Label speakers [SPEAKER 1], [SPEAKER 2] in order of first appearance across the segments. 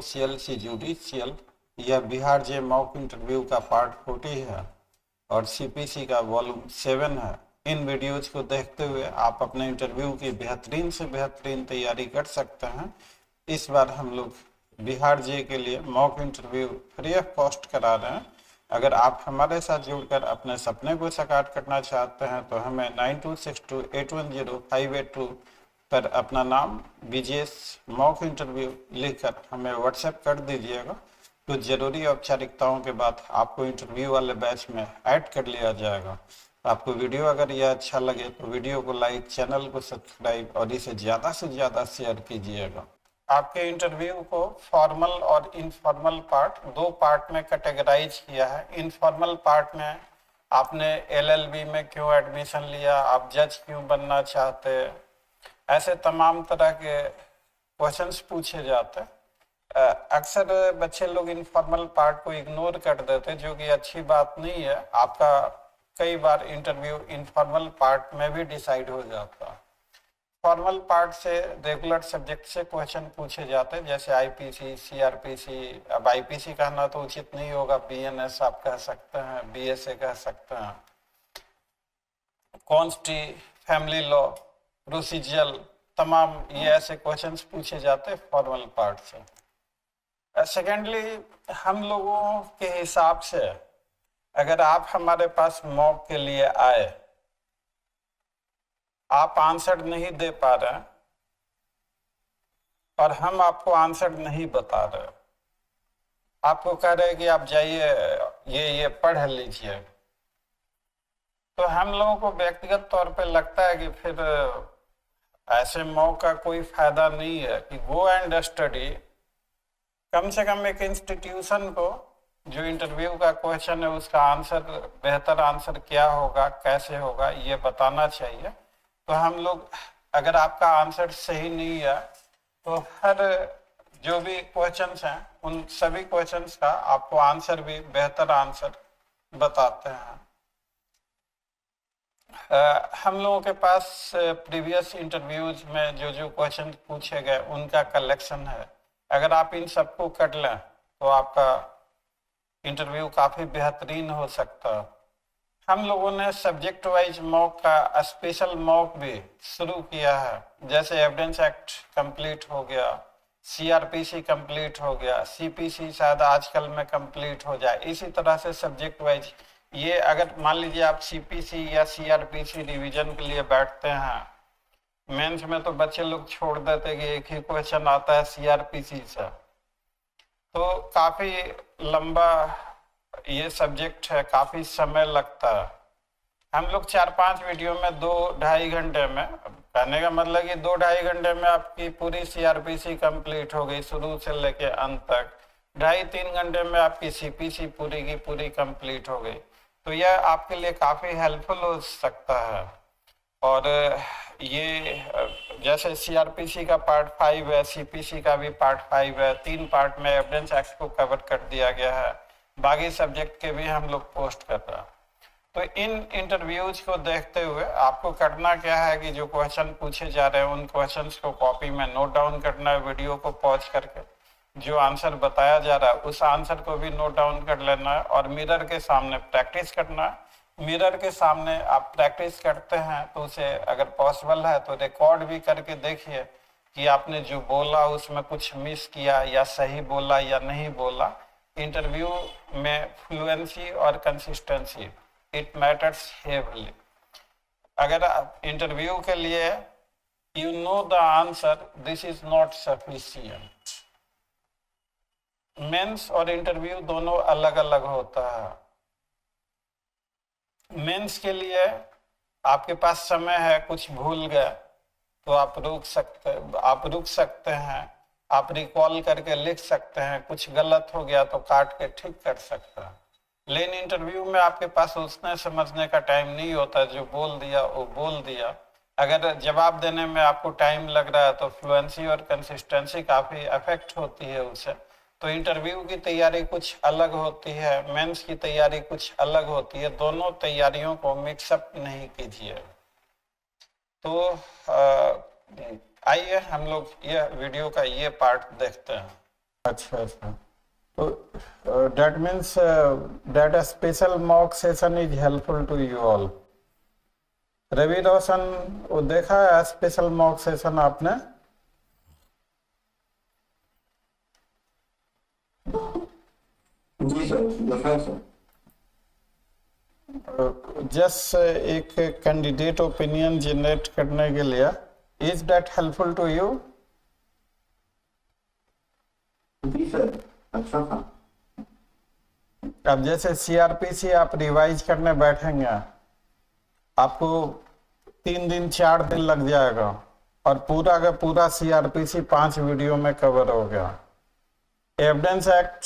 [SPEAKER 1] CLC judicial, यह बिहार जे mock interview का part 40 है और CPC का वॉल्यूम 7 है। इन वीडियोज को देखते हुए आप अपने इंटरव्यू की बेहतरीन से बेहतरीन तैयारी कर सकते हैं। इस बार हम लोग बिहार जे के लिए mock interview free of cost करा रहे हैं। अगर आप हमारे साथ जुड़कर अपने सपने को साकार करना चाहते हैं तो हमें 9262810582 पर अपना नाम BGS मॉक इंटरव्यू लिखकर हमें व्हाट्सएप कर दीजिएगा। कुछ जरूरी औपचारिकताओं के बाद आपको इंटरव्यू वाले बैच में ऐड कर लिया जाएगा। आपको वीडियो अगर यह अच्छा लगे तो वीडियो को लाइक, चैनल को सब्सक्राइब और इसे ज़्यादा से ज़्यादा शेयर कीजिएगा। आपके इंटरव्यू को फॉर्मल और इनफॉर्मल पार्ट दो पार्ट में कैटेगराइज किया है। इनफॉर्मल पार्ट में आपने LLB में क्यों एडमिशन लिया, आप जज क्यों बनना चाहते, ऐसे तमाम तरह के क्वेश्चंस पूछे जाते हैं। अक्सर बच्चे लोग इनफॉर्मल पार्ट को इग्नोर कर देते, जो कि अच्छी बात नहीं है। आपका कई बार इंटरव्यू इनफॉर्मल पार्ट में भी डिसाइड हो जाता है। फॉर्मल पार्ट से रेगुलर सब्जेक्ट से क्वेश्चन पूछे जाते हैं, जैसे IPC, CRPC। अब IPC कहना तो उचित नहीं होगा, BNS आप कह सकते हैं, BSA कह सकते हैं, कॉन्स्टी, फैमिली लॉ, प्रोसीजरल, तमाम ये ऐसे क्वेश्चंस पूछे जाते हैं फॉर्मल पार्ट से। सेकेंडली, हम लोगों के हिसाब से अगर आप हमारे पास मॉक के लिए आए, आप आंसर नहीं दे पा रहे और हम आपको आंसर नहीं बता रहे, आपको कह रहे हैं कि आप जाइए ये पढ़ लीजिए, तो हम लोगों को व्यक्तिगत तौर पे लगता है कि फिर ऐसे मॉक का कोई फायदा नहीं है कि गो एंड स्टडी। कम से कम एक इंस्टीट्यूशन को जो इंटरव्यू का क्वेश्चन है उसका आंसर, बेहतर आंसर क्या होगा, कैसे होगा, ये बताना चाहिए। तो हम लोग, अगर आपका आंसर सही नहीं है तो हर जो भी क्वेश्चंस हैं उन सभी क्वेश्चंस का आपको आंसर भी, बेहतर आंसर बताते हैं। हम लोगों के पास प्रीवियस इंटरव्यूज में जो जो क्वेश्चन पूछे गए उनका कलेक्शन है। अगर आप इन सबको कर लें तो आपका इंटरव्यू काफ़ी बेहतरीन हो सकता है। हम लोगों ने सब्जेक्ट वाइज मॉक का स्पेशल मॉक भी शुरू किया है, जैसे एविडेंस एक्ट कंप्लीट हो गया, CRPC कंप्लीट हो गया, CPC शायद आजकल में कंप्लीट हो जाए। इसी तरह से सब्जेक्ट वाइज ये, अगर मान लीजिए आप CPC या CRPC रिवीजन के लिए बैठते हैं, मेंस में तो बच्चे लोग छोड़ देते कि एक ही क्वेश्चन आता है CRPC से, तो काफ़ी लंबा ये सब्जेक्ट है, काफ़ी समय लगता है। हम लोग 4-5 वीडियो में 2-2.5 घंटे में, कहने का मतलब कि 2-2.5 घंटे में आपकी पूरी CRPC कंप्लीट हो गई शुरू से लेके अंत तक। 2.5-3 घंटे में आपकी CPC पूरी की पूरी कंप्लीट हो गई। तो यह आपके लिए काफ़ी हेल्पफुल हो सकता है। और ये जैसे CRPC का पार्ट 5 है, CPC का भी पार्ट 5 है, 3 पार्ट में एविडेंस एक्ट को कवर कर दिया गया है। बाकी सब्जेक्ट के भी हम लोग पोस्ट कर रहे हैं। तो इन इंटरव्यूज को देखते हुए आपको करना क्या है कि जो क्वेश्चन पूछे जा रहे हैं उन क्वेश्चंस को कॉपी में नोट डाउन करना है, वीडियो को पॉज करके जो आंसर बताया जा रहा है उस आंसर को भी नोट डाउन कर लेना है और मिरर के सामने प्रैक्टिस करना है। मिरर के सामने आप प्रैक्टिस करते हैं तो उसे अगर पॉसिबल है तो रिकॉर्ड भी करके देखिए कि आपने जो बोला उसमें कुछ मिस किया या सही बोला या नहीं बोला। इंटरव्यू में फ्लुएंसी और कंसिस्टेंसी इट मैटर्स हेवली। अगर इंटरव्यू के लिए you know the answer, this is not sufficient. Mains और इंटरव्यू दोनों अलग अलग होता है। मेंस के लिए आपके पास समय है, कुछ भूल गए तो आप रुक सकते हैं, आप रिकॉल करके लिख सकते हैं, कुछ गलत हो गया तो काट के ठीक कर सकते हैं। लेकिन इंटरव्यू में आपके पास उसने समझने का टाइम नहीं होता, जो बोल दिया वो बोल दिया। अगर जवाब देने में आपको टाइम लग रहा है तो फ्लुएंसी और कंसिस्टेंसी काफ़ी अफेक्ट होती है उससे। तो इंटरव्यू की तैयारी कुछ अलग होती है, मेंस की तैयारी कुछ अलग होती है, दोनों तैयारियों को मिक्सअप नहीं कीजिए। तो आइए हम लोग यह वीडियो का ये पार्ट देखते हैं। अच्छा अच्छा, तो that means that a special mock session is helpful to you all. Ravi Roshan, वो देखा है स्पेशल मॉक सेशन आपने?
[SPEAKER 2] जी सर, देखा है सर।
[SPEAKER 1] जस्ट एक कैंडिडेट ओपिनियन जनरेट करने के लिए, is that helpful to you?
[SPEAKER 2] जी सर, अच्छा था।
[SPEAKER 1] अब जैसे सीआरपीसी आप रिवाइज करने बैठेंगे, आपको 3 दिन 4 दिन लग जाएगा और पूरा का पूरा सीआरपीसी 5 वीडियो में कवर हो गया। एविडेंस एक्ट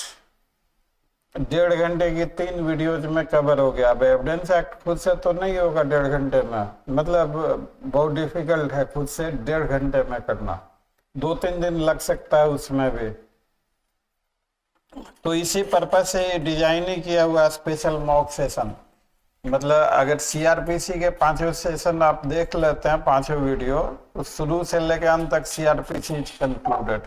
[SPEAKER 1] 1.5 घंटे की 3 वीडियोज में कवर हो गया। अब एविडेंस एक्ट खुद से तो नहीं होगा 1.5 घंटे में, मतलब बहुत डिफिकल्ट है खुद से 1.5 घंटे में करना, 2-3 दिन लग सकता है उसमें भी। तो इसी पर्पज से डिजाइन ही किया हुआ स्पेशल मॉक सेशन। मतलब अगर सीआरपीसी के 5 सेशन आप देख लेते हैं, 5 वीडियो, तो शुरू से लेकर अंत तक सीआरपीसी कंक्लूडेड।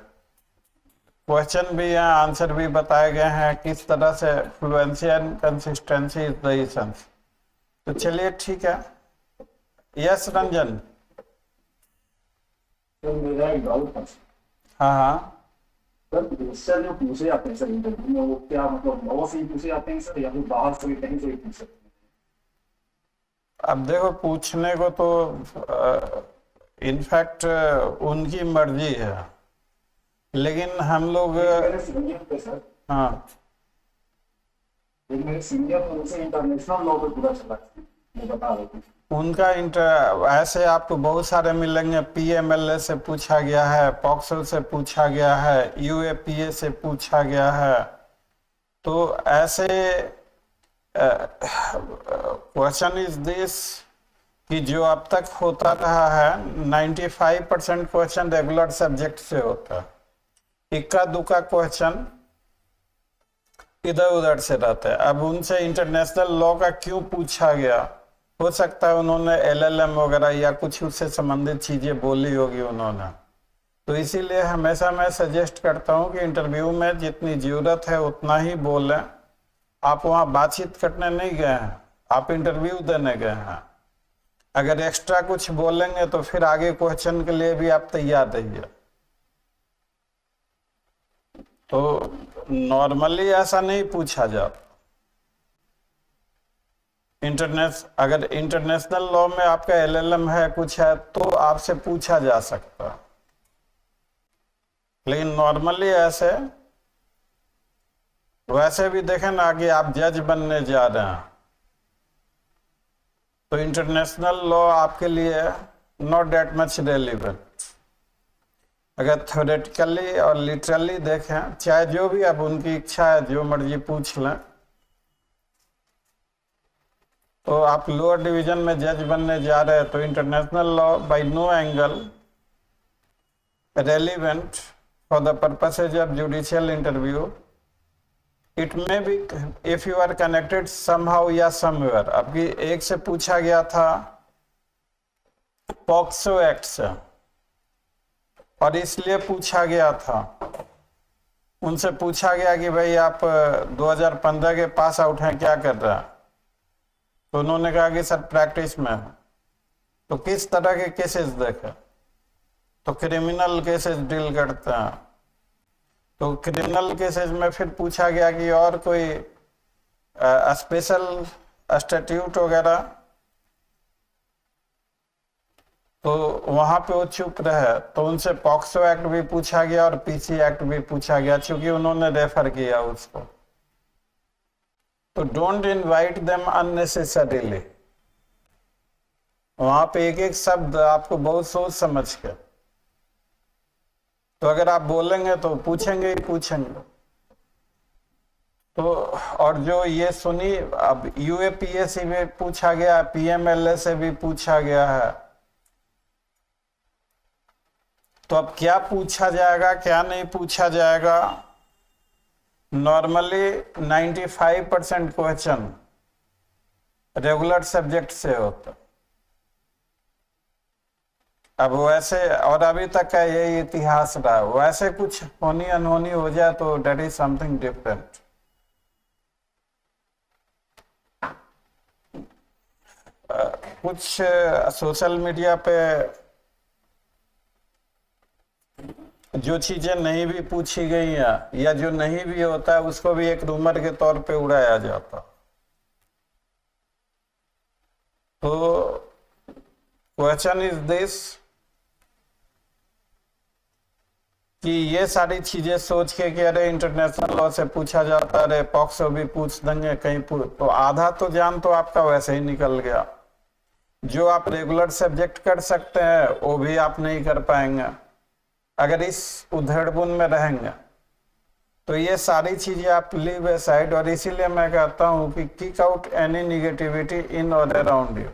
[SPEAKER 1] क्वेश्चन भी हैं, आंसर भी बताए गए हैं, किस तरह से fluency and consistency is the essence. तो चलिए ठीक है। यस रंजन।
[SPEAKER 2] सर मेरा एक डाउट था।
[SPEAKER 1] हाँ हाँ,
[SPEAKER 2] सर क्वेश्चन जो पूछे जाते हैं सर इंटरव्यू में, वो क्या मतलब लॉ से ही पूछे जाते हैं सर, या फिर बाहर से भी कहीं से भी पूछ सकते हैं?
[SPEAKER 1] अब देखो पूछने को तो इनफैक्ट उनकी मर्जी है, लेकिन हम लोग
[SPEAKER 2] मेरे सीनियर थे सर,
[SPEAKER 1] हाँ
[SPEAKER 2] एक मेरे सीनियर थे, उनसे इंटरनेशनल लॉ पे पूरा चला, मैं बता रहा हूँ।
[SPEAKER 1] उनका ऐसे आपको बहुत सारे मिलेंगे। पीएमएलए से पूछा गया है, पॉक्सो से पूछा गया है, यूएपीए से पूछा गया है। तो ऐसे क्वेश्चन इज दिस कि जो अब तक होता रहा है 95% क्वेश्चन रेगुलर सब्जेक्ट से होता है, इक्का दुक्का क्वेश्चन इधर उधर से रहता है। अब उनसे इंटरनेशनल लॉ का क्यों पूछा गया, हो सकता है उन्होंने एलएलएम वगैरह या कुछ उससे संबंधित चीजें बोली होगी उन्होंने। तो इसीलिए हमेशा मैं सजेस्ट करता हूं कि इंटरव्यू में जितनी जरूरत है उतना ही बोलें। आप वहां बातचीत करने नहीं गए हैं, आप इंटरव्यू देने गए हैं। अगर एक्स्ट्रा कुछ बोलेंगे तो फिर आगे क्वेश्चन के लिए भी आप तैयार रहिए। तो नॉर्मली ऐसा नहीं पूछा जाता। अगर इंटरनेशनल लॉ में आपका एलएलएम है, कुछ है, तो आपसे पूछा जा सकता है, लेकिन नॉर्मली ऐसे वैसे भी देखें ना कि आप जज बनने जा रहे हैं, तो इंटरनेशनल लॉ आपके लिए नॉट दैट मच रेलिवेंट। अगर थ्योरेटिकली और लिटरली देखें, चाहे जो भी अब उनकी इच्छा है जो मर्जी पूछ लें, तो आप लोअर डिवीजन में जज बनने जा रहे हैं, तो international law by no angle relevant for the purposes of judicial interview. It may be if you are connected somehow या समवेयर। अभी एक से पूछा गया था पॉक्सो एक्ट से, और इसलिए पूछा गया था, उनसे पूछा गया कि भाई आप 2015 के पास आउट हैं, क्या कर रहे हैं? तो उन्होंने कहा कि सर प्रैक्टिस में है। तो किस तरह के केसेस देखे? तो क्रिमिनल केसेस डील करते हैं। तो क्रिमिनल केसेस में फिर पूछा गया कि और कोई स्पेशल स्टैट्यूट वगैरह, तो वहां पे वो चुप रहे। तो उनसे पॉक्सो एक्ट भी पूछा गया और पीसी एक्ट भी पूछा गया, क्योंकि उन्होंने रेफर किया उसको। तो डोंट इनवाइट देम अननेसेसरीली। वहां पे एक एक शब्द आपको बहुत सोच समझ के, तो अगर आप बोलेंगे तो पूछेंगे ही पूछेंगे। तो और जो ये सुनी, अब यूएपीए से भी पूछा गया, पीएमएलए से भी पूछा गया है। तो अब क्या पूछा जाएगा, क्या नहीं पूछा जाएगा? नॉर्मली 95% क्वेश्चन रेगुलर सब्जेक्ट से होता। अब वैसे, और अभी तक का यही इतिहास रहा, वैसे कुछ होनी अनहोनी हो जाए तो डेट इज समथिंग डिफरेंट। कुछ सोशल मीडिया पे जो चीजें नहीं भी पूछी गई हैं या जो नहीं भी होता है उसको भी एक रूमर के तौर पे उड़ाया जाता। तो क्वेश्चन इज दिस कि ये सारी चीजें सोच के कि अरे इंटरनेशनल लॉ से पूछा जाता, अरे पॉक्सो भी पूछ देंगे कहीं तो आधा तो जान तो आपका वैसे ही निकल गया। जो आप रेगुलर सब्जेक्ट कर सकते हैं वो भी आप नहीं कर पाएंगे अगर इस उधेड़बुन में रहेंगे। तो ये सारी चीजें आप लीव असाइड, और इसीलिए मैं कहता हूं कि किक आउट एनी निगेटिविटी इन और अराउंड यू।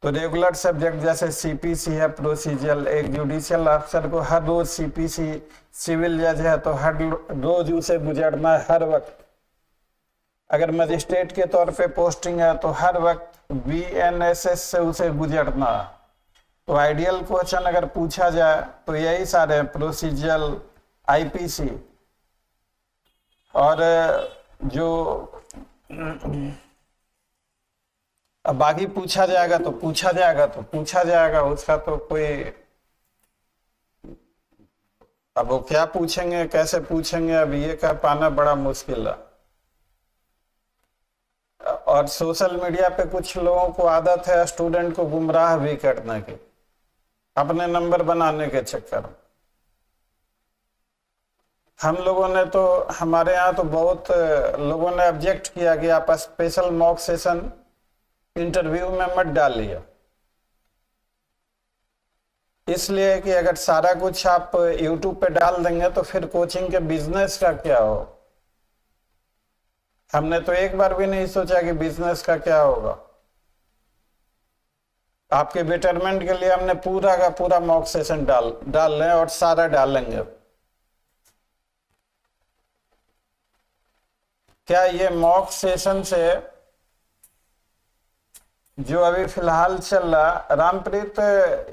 [SPEAKER 1] तो रेगुलर सब्जेक्ट जैसे सीपीसी है प्रोसीजरल, एक जुडिशियल ऑफिसर को हर रोज सीपीसी, सिविल जज है तो हर रोज उसे गुजरना है हर वक्त। अगर मजिस्ट्रेट के तौर पे पोस्टिंग है तो हर वक्त बीएनएसएस से उसे गुजरना है। तो आइडियल क्वेश्चन अगर पूछा जाए तो यही सारे हैं, प्रोसीजरल, आईपीसी, और जो अब बाकी पूछा जाएगा तो पूछा जाएगा तो पूछा जाएगा, उसका तो कोई, अब वो क्या पूछेंगे कैसे पूछेंगे अब ये कह पाना बड़ा मुश्किल है। और सोशल मीडिया पे कुछ लोगों को आदत है स्टूडेंट को गुमराह भी करने की, अपने नंबर बनाने के चक्कर में। हम लोगों ने तो, हमारे यहाँ तो बहुत लोगों ने ऑब्जेक्ट किया कि आप स्पेशल मॉक सेशन इंटरव्यू में मत डालिए, इसलिए कि अगर सारा कुछ आप यूट्यूब पे डाल देंगे तो फिर कोचिंग के बिजनेस का क्या हो। हमने तो एक बार भी नहीं सोचा कि बिजनेस का क्या होगा। आपके बेटरमेंट के लिए हमने पूरा का पूरा मॉक सेशन डाल रहे हैं और सारा डालेंगे। क्या ये मॉक सेशन से जो अभी फिलहाल चल रहा, रामप्रीत,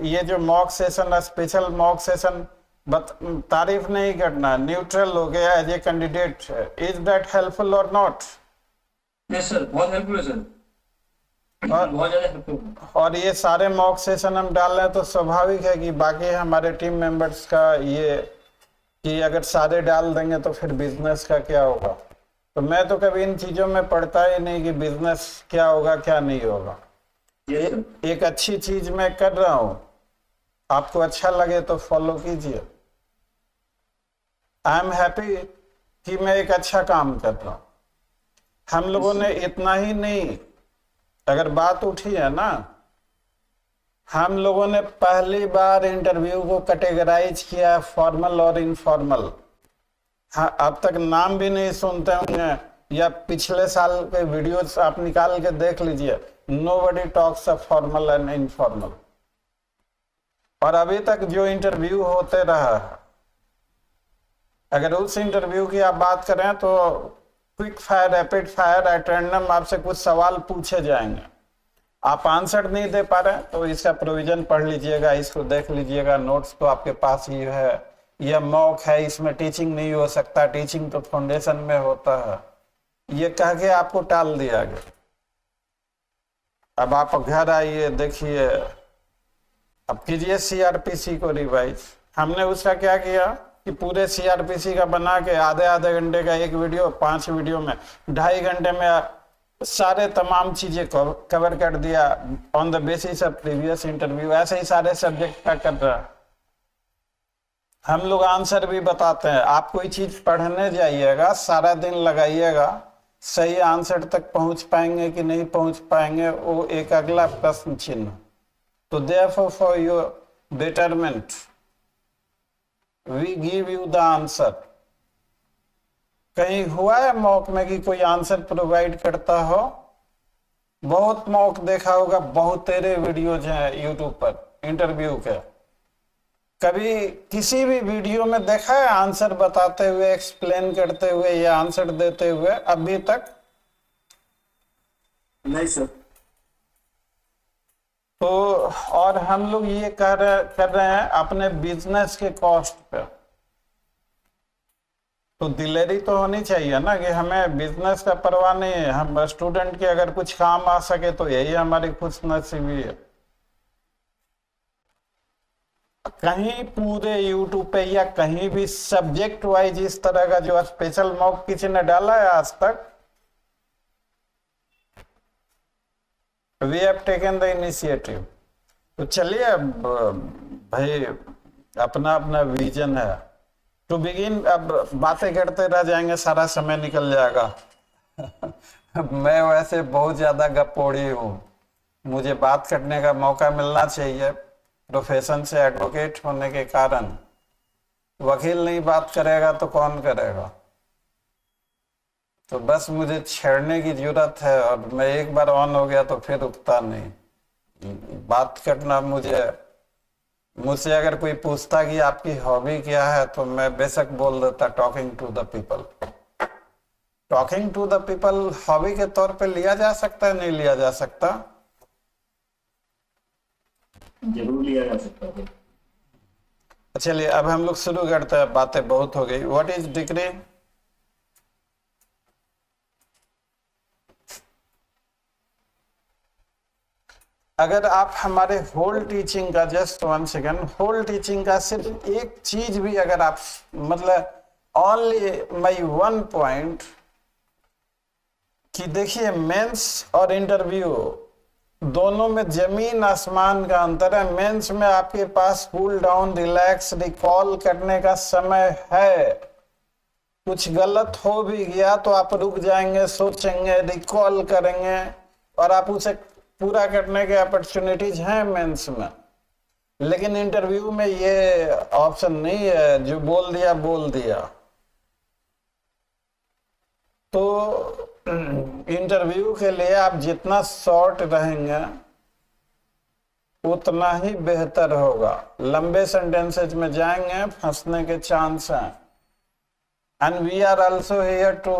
[SPEAKER 1] ये जो mock session, special mock session, तारीफ नहीं करना, न्यूट्रल हो गया as a candidate, is that helpful और नॉट?
[SPEAKER 2] यस सर, बहुत हेल्पफुल है सर, बहुत ज्यादा हेल्पफुल।
[SPEAKER 1] और ये सारे मॉक सेशन हम डाल रहे हैं तो स्वाभाविक है कि बाकी हमारे टीम मेंबर्स का ये कि अगर सारे डाल देंगे तो फिर बिजनेस का क्या होगा। तो मैं तो कभी इन चीजों में पढ़ता ही नहीं कि बिजनेस क्या होगा क्या नहीं होगा। एक अच्छी चीज मैं कर रहा हूं, आपको अच्छा लगे तो फॉलो कीजिए। आई एम हैप्पी कि मैं एक अच्छा काम कर रहा हूं। हम लोगों ने इतना ही नहीं, अगर बात उठी है ना, हम लोगों ने पहली बार इंटरव्यू को कैटेगराइज किया फॉर्मल और इनफॉर्मल। हाँ, अब तक नाम भी नहीं सुनते होंगे या पिछले साल के वीडियोस आप निकाल के देख लीजिए, nobody talks of formal and informal. और अभी तक जो इंटरव्यू होते रहा, अगर उस इंटरव्यू की आप बात करें तो quick fire, rapid fire, at random आपसे कुछ सवाल पूछे जाएंगे, आप आंसर नहीं दे पा रहे तो इसका प्रोविजन पढ़ लीजिएगा, इसको देख लीजिएगा, नोट्स तो आपके पास ही है। यह मॉक है, इसमें टीचिंग नहीं हो सकता, टीचिंग तो फाउंडेशन में होता है, ये कह के आपको टाल दिया गया। अब आप घर आइए, देखिए, अब कीजिए सीआरपीसी को रिवाइज। हमने उसका क्या किया कि पूरे सीआरपीसी का बना के आधे आधे घंटे का एक वीडियो, 5 वीडियो में 2.5 घंटे में सारे तमाम चीजें कवर कर दिया on the basis of previous interview. ऐसे ही सारे सब्जेक्ट का कर रहा। हम लोग आंसर भी बताते हैं। आप कोई चीज पढ़ने जाइएगा, सारा दिन लगाइएगा, सही आंसर तक पहुंच पाएंगे कि नहीं पहुंच पाएंगे वो एक अगला प्रश्न चिन्ह। तो therefore for your betterment we give you the answer। कहीं हुआ है मॉक में कि कोई आंसर प्रोवाइड करता हो? बहुत मॉक देखा होगा, बहुत तेरे वीडियोज हैं यूट्यूब पर इंटरव्यू के। कभी किसी भी वीडियो में देखा है आंसर बताते हुए, एक्सप्लेन करते हुए या आंसर देते हुए? अभी तक
[SPEAKER 2] नहीं सर।
[SPEAKER 1] तो और हम लोग ये कर रहे हैं अपने बिजनेस के कॉस्ट पे। तो दिलेरी तो होनी चाहिए ना कि हमें बिजनेस का परवाह नहीं है, हम स्टूडेंट के अगर कुछ काम आ सके तो यही हमारी खुशनसीबी है। कहीं पूरे यूट्यूब पे या कहीं भी सब्जेक्ट वाइज इस तरह का जो स्पेशल मॉक किसी ने डाला है आज तक? We have taken the initiative. तो चलिए अब भाई अपना अपना विजन है टू बिगिन। अब बातें करते रह जाएंगे, सारा समय निकल जाएगा। मैं वैसे बहुत ज्यादा गपोड़ी हूँ, मुझे बात करने का मौका मिलना चाहिए प्रोफेशन से एडवोकेट होने के कारण। वकील नहीं बात करेगा तो कौन करेगा? तो बस मुझे छेड़ने की जरूरत है, और मैं एक बार ऑन हो गया तो फिर रुकता नहीं। बात करना मुझसे अगर कोई पूछता कि आपकी हॉबी क्या है तो मैं बेशक बोल देता talking to the people. Talking to the people hobby के तौर पे लिया जा सकता है, नहीं लिया जा सकता?
[SPEAKER 2] जरूर लिया जा सकता है।
[SPEAKER 1] चलिए अब हम लोग शुरू करते हैं, बातें बहुत हो गई। What is degree? अगर आप हमारे होल टीचिंग का, जस्ट 1 सेकेंड, होल टीचिंग का सिर्फ एक चीज भी अगर आप, मतलब ओनली माई 1 पॉइंट, कि देखिए मेंस और इंटरव्यू दोनों में जमीन आसमान का अंतर है। मेंस में आपके पास कूल डाउन, रिलैक्स, रिकॉल करने का समय है। कुछ गलत हो भी गया तो आप रुक जाएंगे, सोचेंगे, रिकॉल करेंगे, और आप उसे पूरा करने के अपॉर्चुनिटीज हैं मेंस में। लेकिन इंटरव्यू में ये ऑप्शन नहीं है, जो बोल दिया बोल दिया। तो इंटरव्यू के लिए आप जितना शॉर्ट रहेंगे उतना ही बेहतर होगा। लंबे सेंटेंसेज में जाएंगे, फंसने के चांस हैं। And we are also here to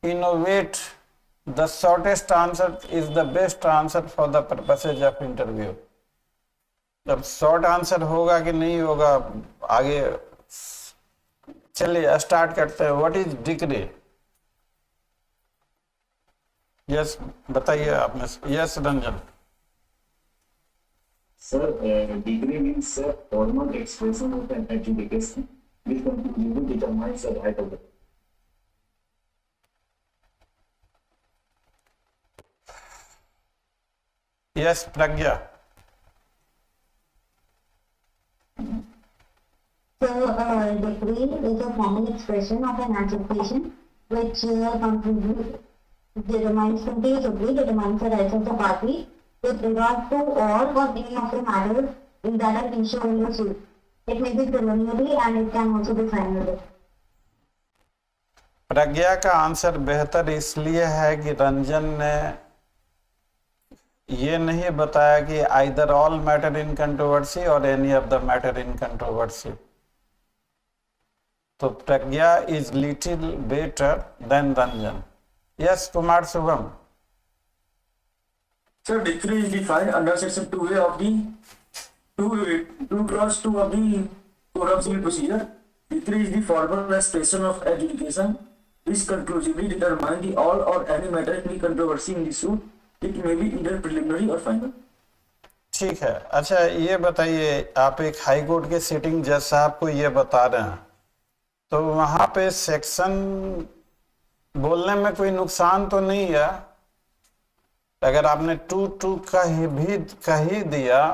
[SPEAKER 1] innovate. The shortest answer is the best answer for the purposes of interview. अब शॉर्ट आंसर होगा कि नहीं होगा आगे, चलिए स्टार्ट करते हैं। What is degree? यस बताइए आपने। Yes Ranjan.
[SPEAKER 2] Sir, degree means formal expression of an education which conclusively determines the right of the.
[SPEAKER 1] Yes Pragya.
[SPEAKER 3] So, degree is a formal expression of an education which determines the rights of the party with regard to all or any of the matters that are issued in the suit. It may be preliminary and it can also be final.
[SPEAKER 1] प्रज्ञा का answer बेहतर इसलिए है कि रंजन ने ये नहीं बताया कि either all matter in controversy और any of the matter in controversy. तो Pragya is little better than Ranjan. Yes Kumar Shubham.
[SPEAKER 4] Sir, degree is defined under section 2A of the 2 clause 2 of the Code of Civil Procedure. Degree is the formal expression of education which conclusively determines the all or any matter in the controversy in the suit. It may be either preliminary or final.
[SPEAKER 1] ठीक है। अच्छा ये बताइए, आप एक high court के sitting जज साहब को ये बता रहे हैं, तो वहां पे सेक्शन बोलने में कोई नुकसान तो नहीं है? अगर आपने 2 कह ही दिया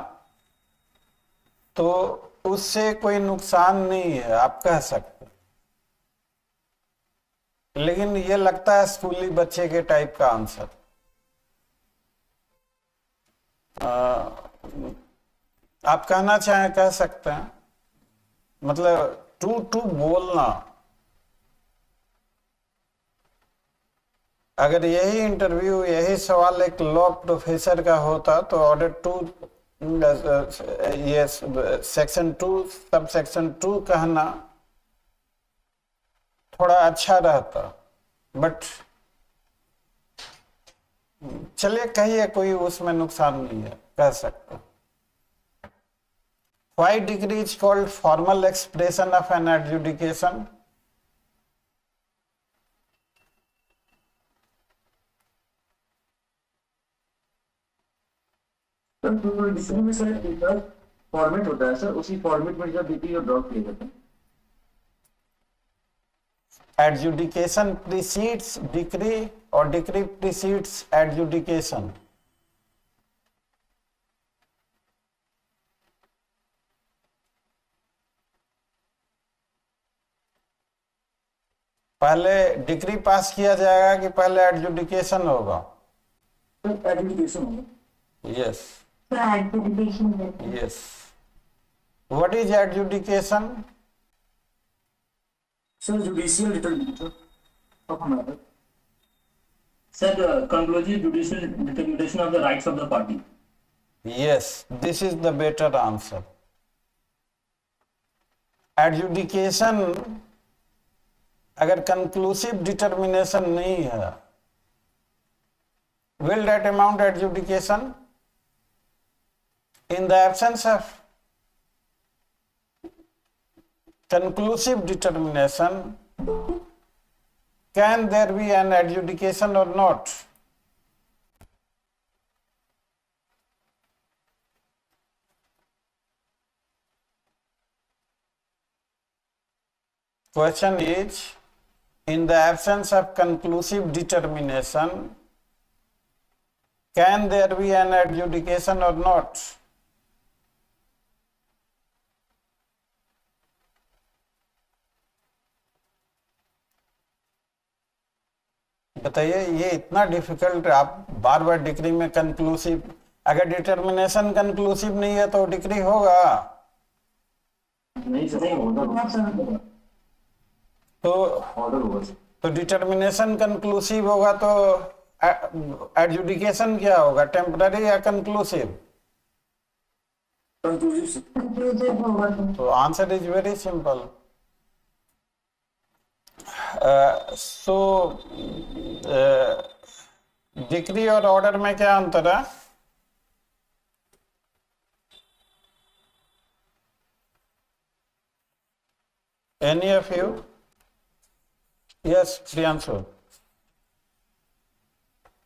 [SPEAKER 1] तो उससे कोई नुकसान नहीं है, आप कह सकते। लेकिन ये लगता है स्कूली बच्चे के टाइप का आंसर। आप कहना चाहें कह सकते हैं, मतलब टू बोलना। अगर यही इंटरव्यू, यही सवाल एक लॉ प्रोफेसर का होता तो ऑर्डर 2 ये सेक्शन 2 सब सेक्शन 2 कहना थोड़ा अच्छा रहता। बट चलिए कहिए, कोई उसमें नुकसान नहीं है, कह सकते हो। Why decree is called formal expression of an adjudication?
[SPEAKER 4] Sir तो डिग्री में सर एक फॉर्मेट होता है सर, उसी फॉर्मेट में जब डिग्री और ड्रॉप किए जाते हैं।
[SPEAKER 1] Adjudication precedes decree or decree precedes adjudication? पहले डिक्री पास किया जाएगा कि पहले एडजुडिकेशन होगा?
[SPEAKER 4] सर एडजुडिकेशन होगा।
[SPEAKER 1] Yes,
[SPEAKER 3] So adjudication is
[SPEAKER 1] yes. What is adjudication?
[SPEAKER 4] Sir judicial determination of matter.
[SPEAKER 2] Sir, the conclusive judicial determination of the rights of the party.
[SPEAKER 1] Yes, this is the better answer. Adjudication अगर conclusive determination नहीं है, will that amount adjudication? In the absence of conclusive determination, can there be an adjudication or not? Question is, in the absence of conclusive determination, can there be an adjudication or not? बताइए, ये इतना difficult, आप बार बार decree में conclusive, अगर determination conclusive नहीं है तो decree होगा?
[SPEAKER 2] नहीं सर, नहीं होगा।
[SPEAKER 1] तो
[SPEAKER 2] ऑर्डर होगा सर।
[SPEAKER 1] तो डिटर्मिनेशन कंक्लूसिव होगा तो एडजुडिकेशन क्या होगा, टेम्पररी या कंक्लूसिव?
[SPEAKER 4] कंक्लूसिव।
[SPEAKER 3] conclusive होगा तो
[SPEAKER 1] तो answer is very simple. So decree और ऑर्डर में क्या अंतर है? Any of you? Yes, Priyanshu.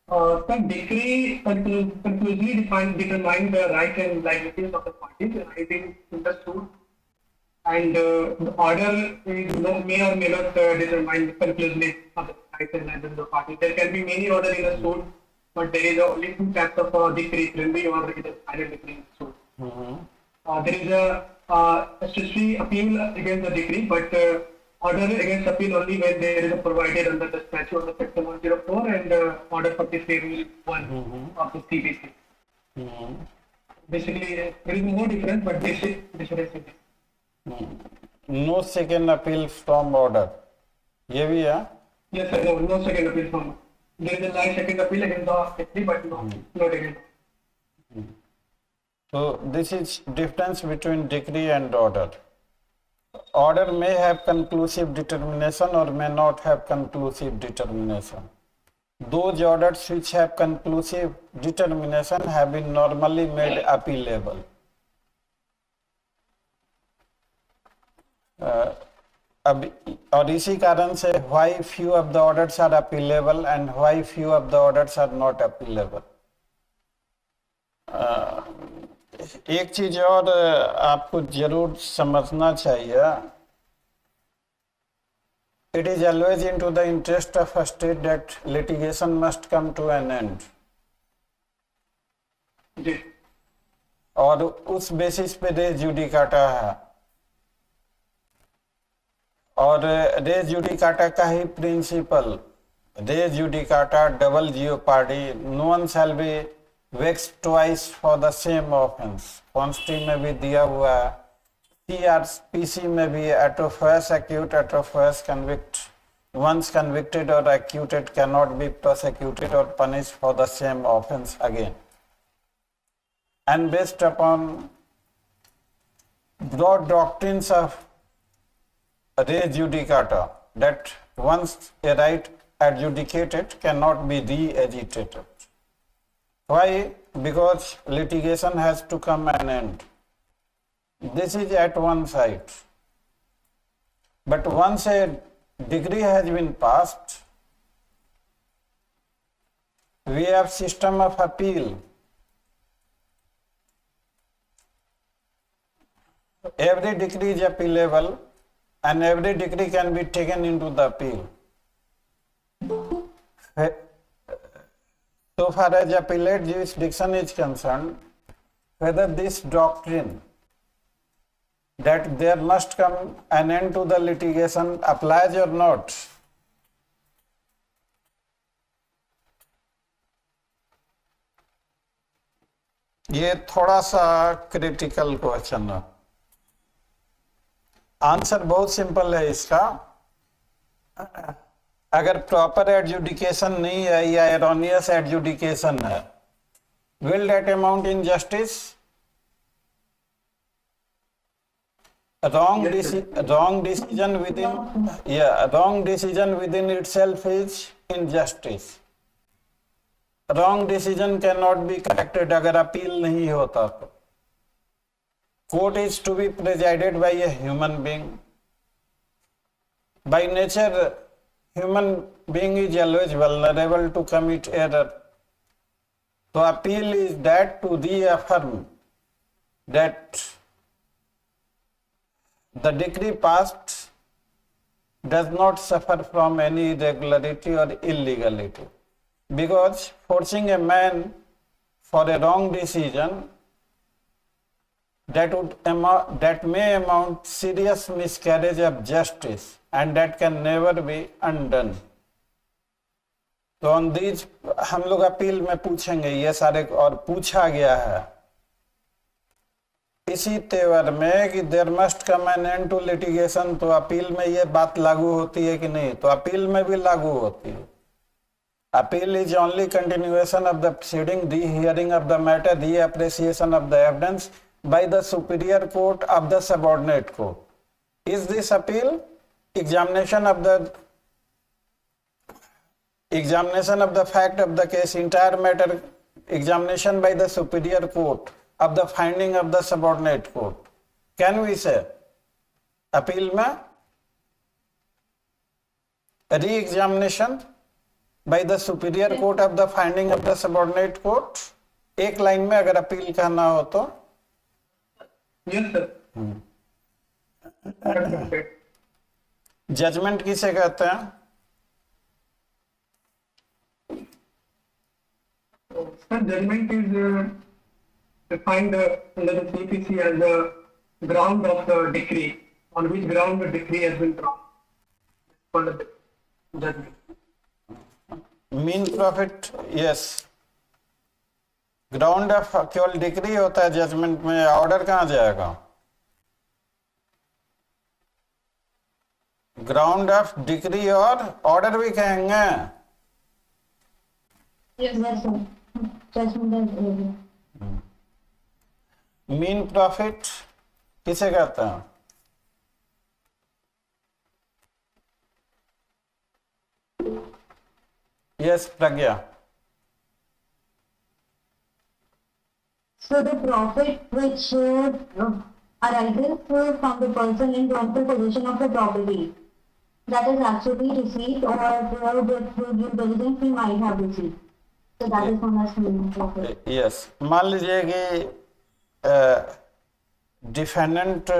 [SPEAKER 5] Sir, decree conclusively determine the rights and liabilities of the parties arising in the suit, and the order may or may not determine conclusively of the rights and liabilities of the parties. There can be many orders in a suit, but there is only two types of decree: preliminary order and the final decree in the suit. There is a statutory appeal against the decree, but order against appeal only when there is a provided under the statute of section 104 and order 43(1) of the CBC. Basically, there is no difference, but basic difference is there.
[SPEAKER 1] No second appeal from order, ये भी है?
[SPEAKER 5] Yes, sir. No second appeal from. There is a live second appeal against the decree, but not against.
[SPEAKER 1] So this is difference between decree and order. Order may have conclusive determination or may not have conclusive determination. Those orders which have conclusive determination have been normally made appealable. अब और इसी कारण से why few of the orders are appealable and why few of the orders are not appealable. एक चीज और आपको जरूर समझना चाहिए, it is always in to the interest of a state that litigation must come to an end,
[SPEAKER 5] जी।
[SPEAKER 1] और उस बेसिस पे रेस जुडिकाटा है, और रेस जुडिकाटा का ही principle, res judicata double jeopardy, no one shall be vexed twice for the same offence. Consti में भी दिया हुआ है, CRPC में भी autrefois acquit autrefois convict, once convicted or acquitted cannot be prosecuted or punished for the same offense again. And based upon broad doctrines of res judicata, that once a right adjudicated cannot be re-agitated. Why? Because litigation has to come an end. This is at one side. But once a decree has been passed, we have system of appeal. Every decree is appealable and every decree can be taken into the appeal. So far as appellate jurisdiction is concerned, whether this doctrine that there must come an end to the litigation applies or not, ये थोड़ा सा critical question है। Answer बहुत simple है इसका। अगर proper adjudication नहीं है या एरोनियस एडजुडिकेशन है, will that amount in justice? wrong decision within itself is injustice. Wrong decision cannot be corrected अगर अपील नहीं होता तो। Court is to be presided by a human being. By nature, human being is always vulnerable to commit error. So appeal is that to reaffirm that the decree passed does not suffer from any irregularity or illegality. Because forcing a man for a wrong decision that may amount serious miscarriage of justice and that can never be undone. तो on these हम लोग appeal में पूछेंगे ये सारे, और पूछा गया है इसी तेवर में कि there must come an end to litigation. तो अपील में ये बात लागू होती है कि नहीं? तो अपील में भी लागू होती है। Appeal is only continuation of the proceeding, the hearing of the matter, the appreciation of the evidence by the superior court of the subordinate court. Is this appeal? Examination of the fact of the case, entire matter examination by the superior court of the finding of the subordinate court. Can we say appeal में re-examination by the superior court of the finding of the subordinate court? एक line में अगर appeal कहना हो तो
[SPEAKER 5] Yes, sir.
[SPEAKER 1] Judgement किसे कहते हैं?
[SPEAKER 5] Sir, judgment is defined under the CPC as the ground of the decree, on which ground the decree has been drawn. For the judgment.
[SPEAKER 1] Mean profit, yes. Ground of केवल degree होता है judgement में, order कहाँ जाएगा? Ground of degree और order भी कहेंगे। Mean profit किसे कहते हैं? Yes Pragya.
[SPEAKER 3] So the profit which arises from the person in wrongful possession of the property, that is actually received or with due diligence we might have received. So that is known as mean profit.
[SPEAKER 1] Yes, मान लीजिए कि defendant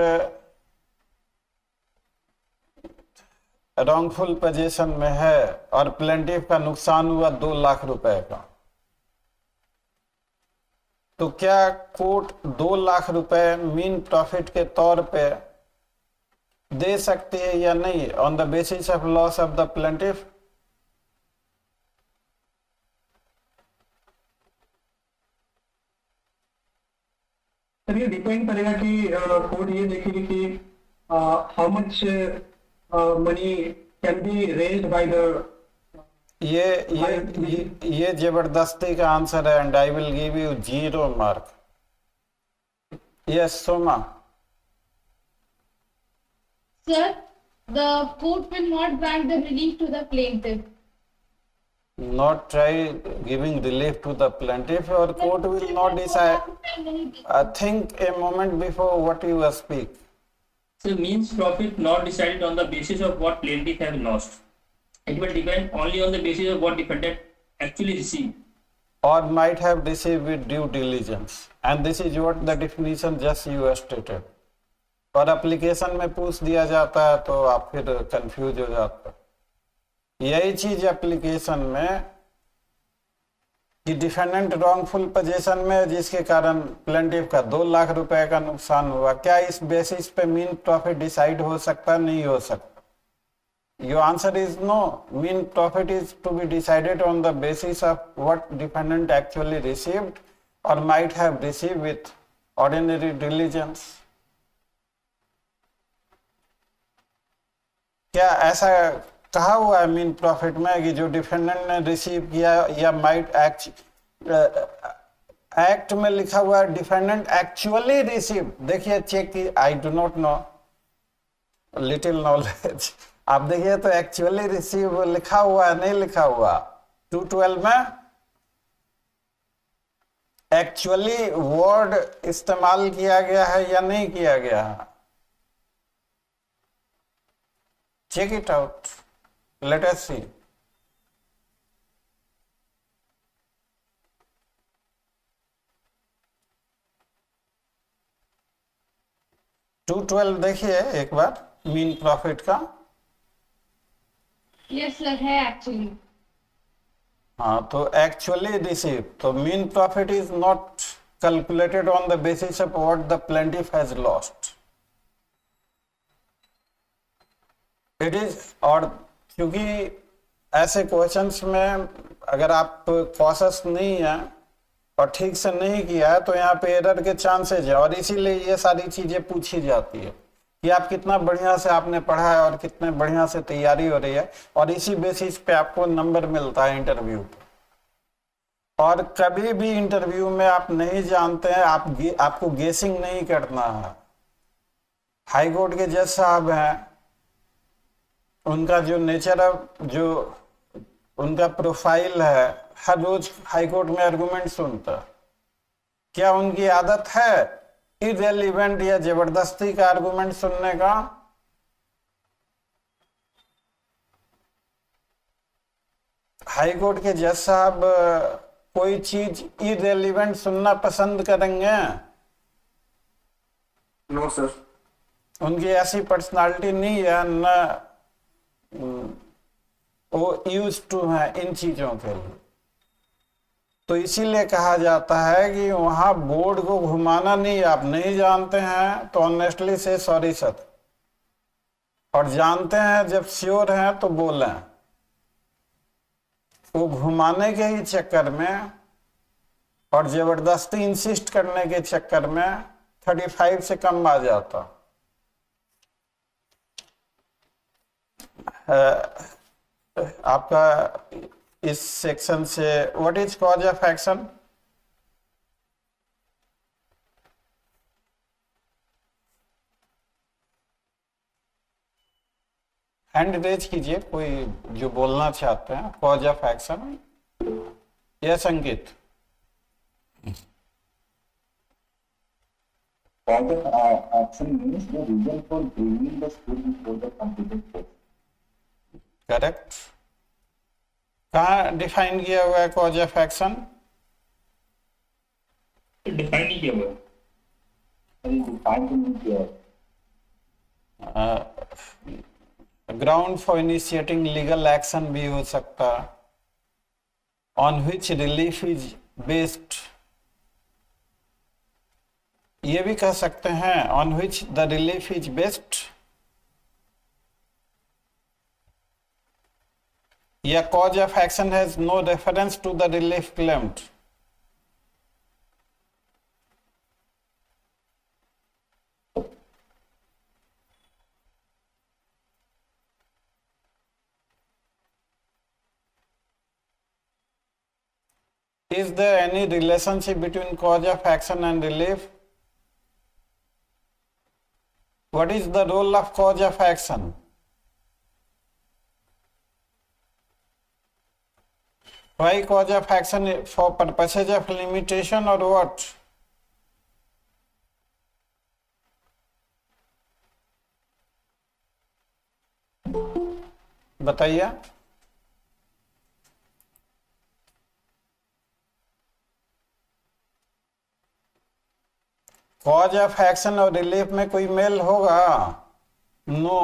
[SPEAKER 1] wrongful position में है और plaintiff का नुकसान हुआ 2 लाख रुपए का, तो क्या कोर्ट 2 लाख रुपए मीन प्रॉफिट के तौर पे दे सकती है या नहीं on the basis of loss of the plaintiff?
[SPEAKER 5] Sir ये डिपेंड करेगा कि कोर्ट ये देखेगी कि how much money can be raised by the
[SPEAKER 1] ये जबरदस्ती का आंसर है and I will give you 0 mark. Yes Soma.
[SPEAKER 6] Sir, the court will not grant the relief to the plaintiff.
[SPEAKER 1] not try giving relief to the plaintiff, or court will not decide. Think a moment before what you speak.
[SPEAKER 6] So means profit not decided on the basis of what plaintiff has lost. It will depend only on the basis of what defendant actually received.
[SPEAKER 1] Or might have received with due diligence. And this is what the definition just you stated. और application में पूछ दिया जाता है तो आप फिर confuse हो जाते हैं। यही चीज एप्लीकेशन में कि डिफेंडेंट रॉन्गफुल पोजीशन में है, जिसके कारण प्लेंटिफ का 2 लाख रुपए का नुकसान हुआ, क्या इस बेसिस पे मीन प्रॉफिट डिसाइड हो सकता, नहीं हो सकता? Your answer is no. Mean profit is to be decided on the basis of what defendant actually received or might have received with ordinary diligence. क्या ऐसा कहा हुआ है मीन प्रॉफिट में कि जो डिफेंडेंट ने रिसीव किया या माइट एक्ट में लिखा हुआ है डिफेंडेंट एक्चुअली रिसीव? देखिए चेक की, I do not know, little knowledge. आप देखिए तो एक्चुअली रिसीव लिखा हुआ है, नहीं लिखा हुआ? 212 में एक्चुअली वर्ड इस्तेमाल किया गया है या नहीं किया गया है? Check it out, let us see. To 212 देखिए एक बार मीन प्रॉफिट का।
[SPEAKER 7] Yes, sir, है actually.
[SPEAKER 1] हाँ, तो एक्चुअली रिसीव, तो mean profit is not calculated on the basis of what the plaintiff has lost. It is, और क्योंकि ऐसे क्वेश्चंस में अगर आप कॉशस नहीं है और ठीक से नहीं किया है तो यहाँ पे एरर के चांसेज है, और इसीलिए ये सारी चीजें पूछी जाती है कि आप कितना बढ़िया से आपने पढ़ा है और कितने बढ़िया से तैयारी हो रही है, और इसी बेसिस पे आपको नंबर मिलता है इंटरव्यू पे। और कभी भी इंटरव्यू में आप नहीं जानते हैं, आपको गेसिंग नहीं करना है। हाई कोर्ट के जज साहब हैं, उनका जो नेचर ऑफ, जो उनका प्रोफाइल है, हर रोज हाई कोर्ट में आर्गुमेंट सुनता। क्या उनकी आदत है इररिलेवेंट या जबरदस्ती का आर्गुमेंट सुनने का? हाई कोर्ट के जज साहब कोई चीज इररिलेवेंट सुनना पसंद करेंगे?
[SPEAKER 2] No sir.
[SPEAKER 1] उनकी ऐसी पर्सनालिटी नहीं है, न वो यूज टू है इन चीजों के लिए। तो इसीलिए कहा जाता है कि वहां बोर्ड को घुमाना नहीं। आप नहीं जानते हैं तो ऑनेस्टली से सॉरी सर, और जानते हैं जब श्योर हैं तो बोलें। वो घुमाने के ही चक्कर में और जबरदस्ती इंसिस्ट करने के चक्कर में 35 से कम आ जाता। आपका इस सेक्शन से what is cause of action? Hand raise कीजिए कोई जो बोलना चाहते हैं। Cause of action, yes Ankit.
[SPEAKER 8] Cause of action means the reason for bringing the suit before the competent court.
[SPEAKER 1] Correct. कहाँ डिफाइन किया हुआ है कॉज ऑफ एक्शन?
[SPEAKER 6] डिफाइन नहीं किया हुआ है।
[SPEAKER 8] And defined in here.
[SPEAKER 1] Ground for initiating legal action भी हो सकता, on which relief is based. ये भी कह सकते हैं on which the relief is based, या cause of action has no reference to the relief claimed. Is there any relationship between cause of action and relief? What is the role of cause of action? Why cause of action for purposes of limitation or what? बताइए। Cause of action और relief में कोई मेल होगा? No.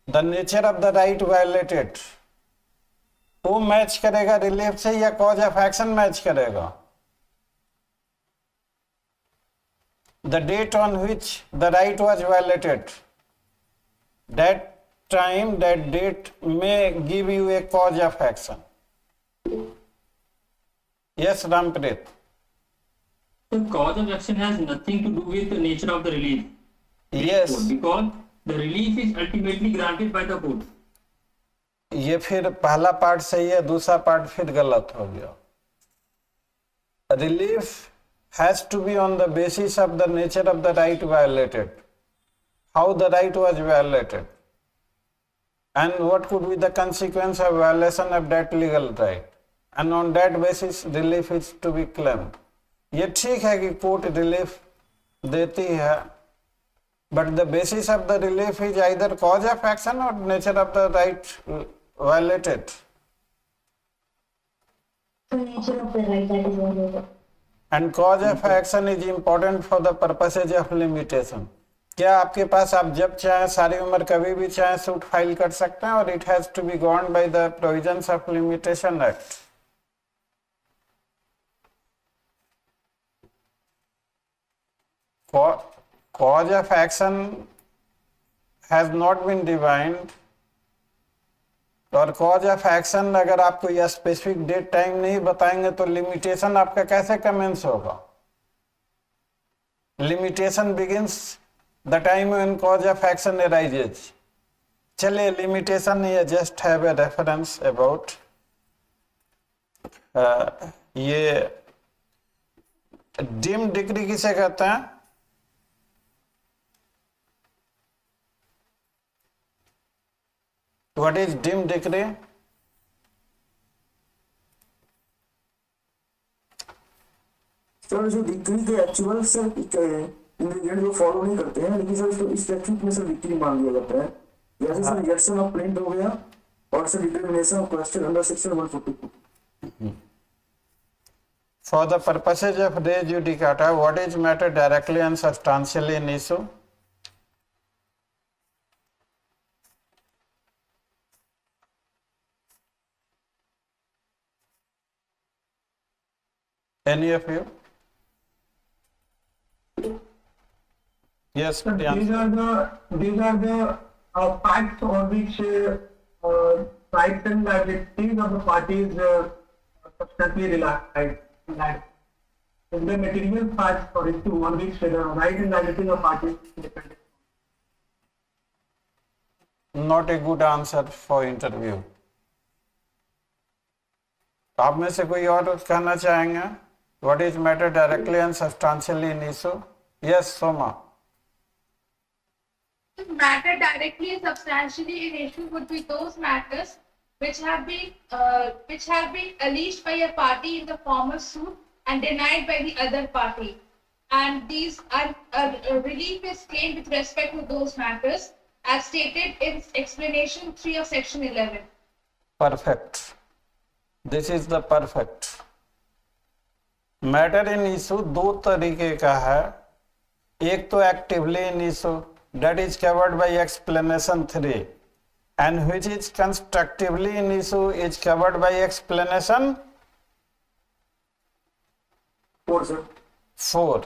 [SPEAKER 1] The nature of the right violated, वो match करेगा relief से या कॉज ऑफ एक्शन मैच करेगा? The date on which the right was violated, that time, that date may give you a cause of action. Yes, Rampreet.
[SPEAKER 6] The cause of action has nothing to do with the nature of the relief.
[SPEAKER 1] Yes.
[SPEAKER 6] Because the relief is ultimately granted by the court.
[SPEAKER 1] ये फिर पहला part सही है, दूसरा part फिर गलत हो गया। Relief has to be on the basis of the nature of the right violated. How the right was violated, and what could be the consequence of violation of that legal right, and on that basis relief is to be claimed. ये ठीक है कि court relief देती है, but the basis of the relief is either cause of action or nature of the right violated.
[SPEAKER 3] The nature of the right that is violated.
[SPEAKER 1] And cause of action is important for the purposes of limitation. क्या आपके पास आप जब चाहे सारी उम्र कभी भी चाहे सूट फाइल कर सकते हैं, और it has to be govern by the provisions of limitation act. Cause of action has not been defined, और कॉज ऑफ एक्शन अगर आपको यह स्पेसिफिक डेट टाइम नहीं बताएंगे तो लिमिटेशन आपका कैसे कमेंस होगा? Limitation begins the time when cause of action arises. चलिए, limitation ये just have a reference about ये dim degree किसे कहते हैं? What is dim degree?
[SPEAKER 4] Sir जो डिग्री के एक्चुअल सर इंग्रेडिएंट जो फॉलो नहीं करते हैं, लेकिन सर इसको इस स्टैट्यूट में सर डिग्री मान लिया जाता है। जैसे सर रिजेक्शन ऑफ प्रिंट हो गया, और sir determination of question under section 142।
[SPEAKER 1] For the purposes of res judicata, what is matter directly and substantially in issue? Any of you? Yes,
[SPEAKER 5] So these are the facts on which rights and liabilities of the parties substantially rely. Is the material facts for it to on which the rights and liabilities of parties depend.
[SPEAKER 1] Not a good answer for interview. आप में से कोई और कहना चाहेंगे? What is matter directly and substantially in issue? Yes, Soma.
[SPEAKER 7] Matter directly and substantially in issue would be those matters which have been alleged by a party in the former suit and denied by the other party, and these are relief is claimed with respect to those matters as stated in explanation 3 of section 11.
[SPEAKER 1] Perfect. This is the perfect. Matter in issue दो तरीके का है। एक तो actively in issue, that is covered by explanation 3, and which is constructively in issue is covered by explanation
[SPEAKER 4] 4 sir।
[SPEAKER 1] 4,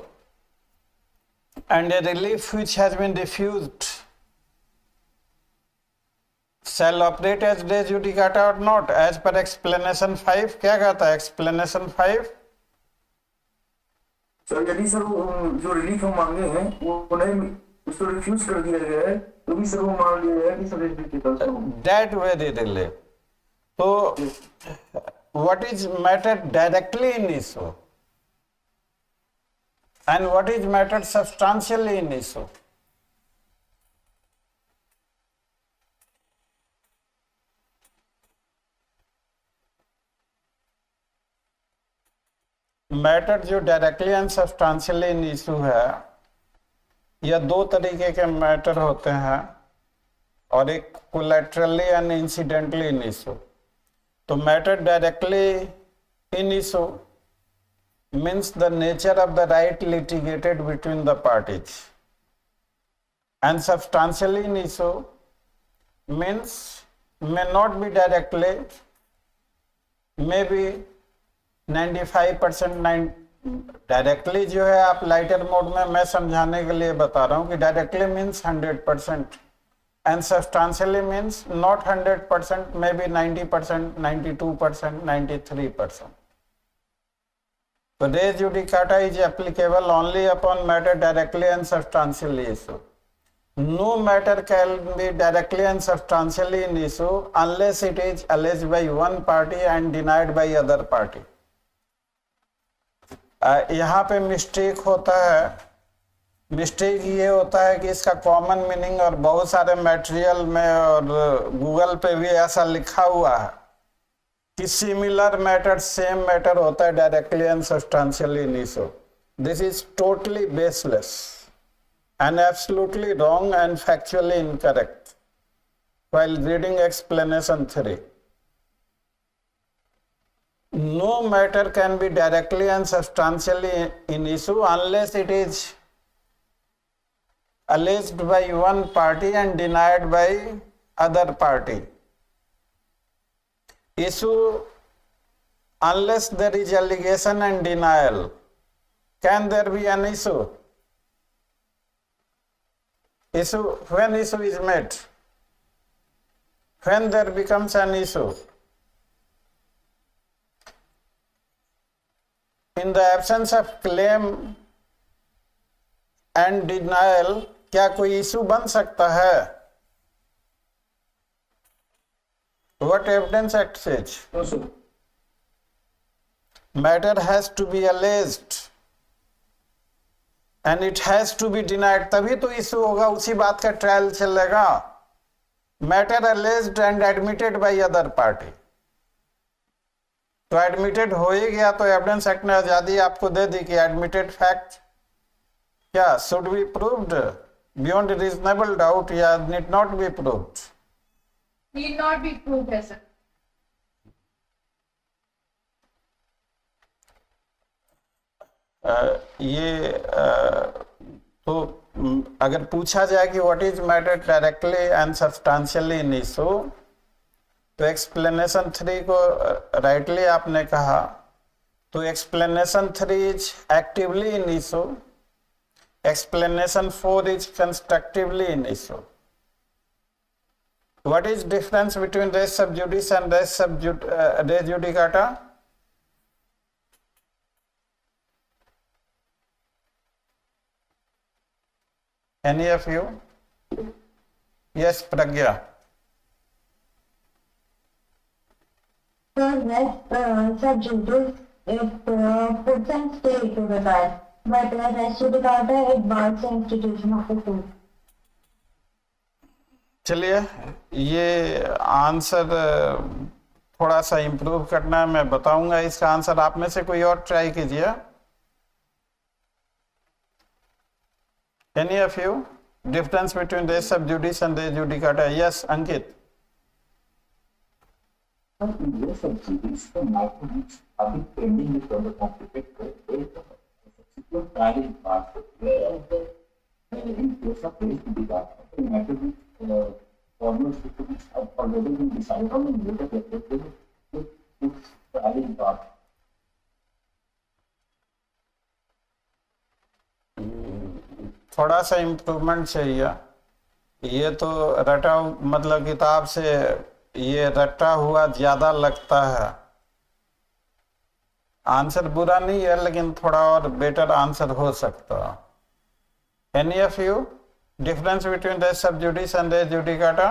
[SPEAKER 1] and a relief which has been refused shall operate as res judicata or not as per explanation 5। क्या कहता है explanation 5?
[SPEAKER 4] Sir यदि sir वो जो relief हम मांगे हैं वो उन्हें उसको रिफ्यूज कर दिया गया है, तो भी सर वो मान लिया गया है कि sir relief
[SPEAKER 1] That very relief. So what is matter directly in issue and what is matter substantially in issue? Matter जो directly and substantially in issue है, यह दो तरीके के मैटर होते हैं और एक कोलैटरली एंड इंसिडेंटली इन इशू। तो matter directly in issue means the nature of the right litigated between the parties, and substantially in issue means may not be directly, maybe 95%। Directly जो है आप लाइटर मोड में मैं समझाने के लिए बता रहा हूं कि directly means 100% and substantially means not 100%, may be 90%, 92%, 93%। So res judicata is applicable only upon matter directly and substantially issue. No matter can be directly and substantially in issue unless it is alleged by one party and denied by other party. यहाँ पे mistake होता है। Mistake ये होता है कि इसका common meaning और बहुत सारे मटेरियल में और गूगल पे भी ऐसा लिखा हुआ है कि सिमिलर मैटर सेम मैटर होता है directly and substantially in issue. This is totally baseless and absolutely wrong and factually incorrect while reading explanation 3। No matter can be directly and substantially in issue unless it is alleged by one party and denied by other party. Issue unless there is allegation and denial. Can there be an issue? Issue when issue is met, when there becomes an issue. In the absence of claim and denial, क्या कोई issue बन सकता है? What evidence act says?
[SPEAKER 2] No, sir.
[SPEAKER 1] Matter has to be alleged and it has to be denied, तभी तो issue होगा, उसी बात का ट्रायल चलेगा। Matter alleged and admitted by other party, तो एडमिटेड हो ही गया तो एविडेंस एक्ट ने आजादी आपको दे दी कि एडमिटेड फैक्ट क्या should be proved beyond reasonable doubt या need not be proved.
[SPEAKER 7] Need not be proved as a.
[SPEAKER 1] तो अगर पूछा जाए कि what is matter directly and substantially in issue, तो एक्सप्लेनेशन 3 को राइटली आपने कहा, तो explanation 3 is actively in issue, explanation 4 is constructively in issue. What is difference between res sub judice and res judicata? Any of you? Yes, Pragya.
[SPEAKER 3] So res sub judice, it puts an stay to the trial, but res judicata, it bars the institution of the suit.
[SPEAKER 1] चलिए, ये answer थोड़ा सा improve करना है, मैं बताऊंगा इसका answer. आप में से कोई और ट्राई कीजिए। Any of you? Difference between res sub judice and res judicata? Yes, Ankit.
[SPEAKER 8] But in case of judice, the matter which are pending before the complicated subsequent trial in part. In case of res judicata, the matter which formal which have already been decided on in later cases trial in part.
[SPEAKER 1] थोड़ा सा improvement चाहिए। ये तो रटा मतलब किताब से ये रटा हुआ ज्यादा लगता है। आंसर बुरा नहीं है, लेकिन थोड़ा और बेटर आंसर हो सकता। Any of you? Difference between res sub judice and res judicata?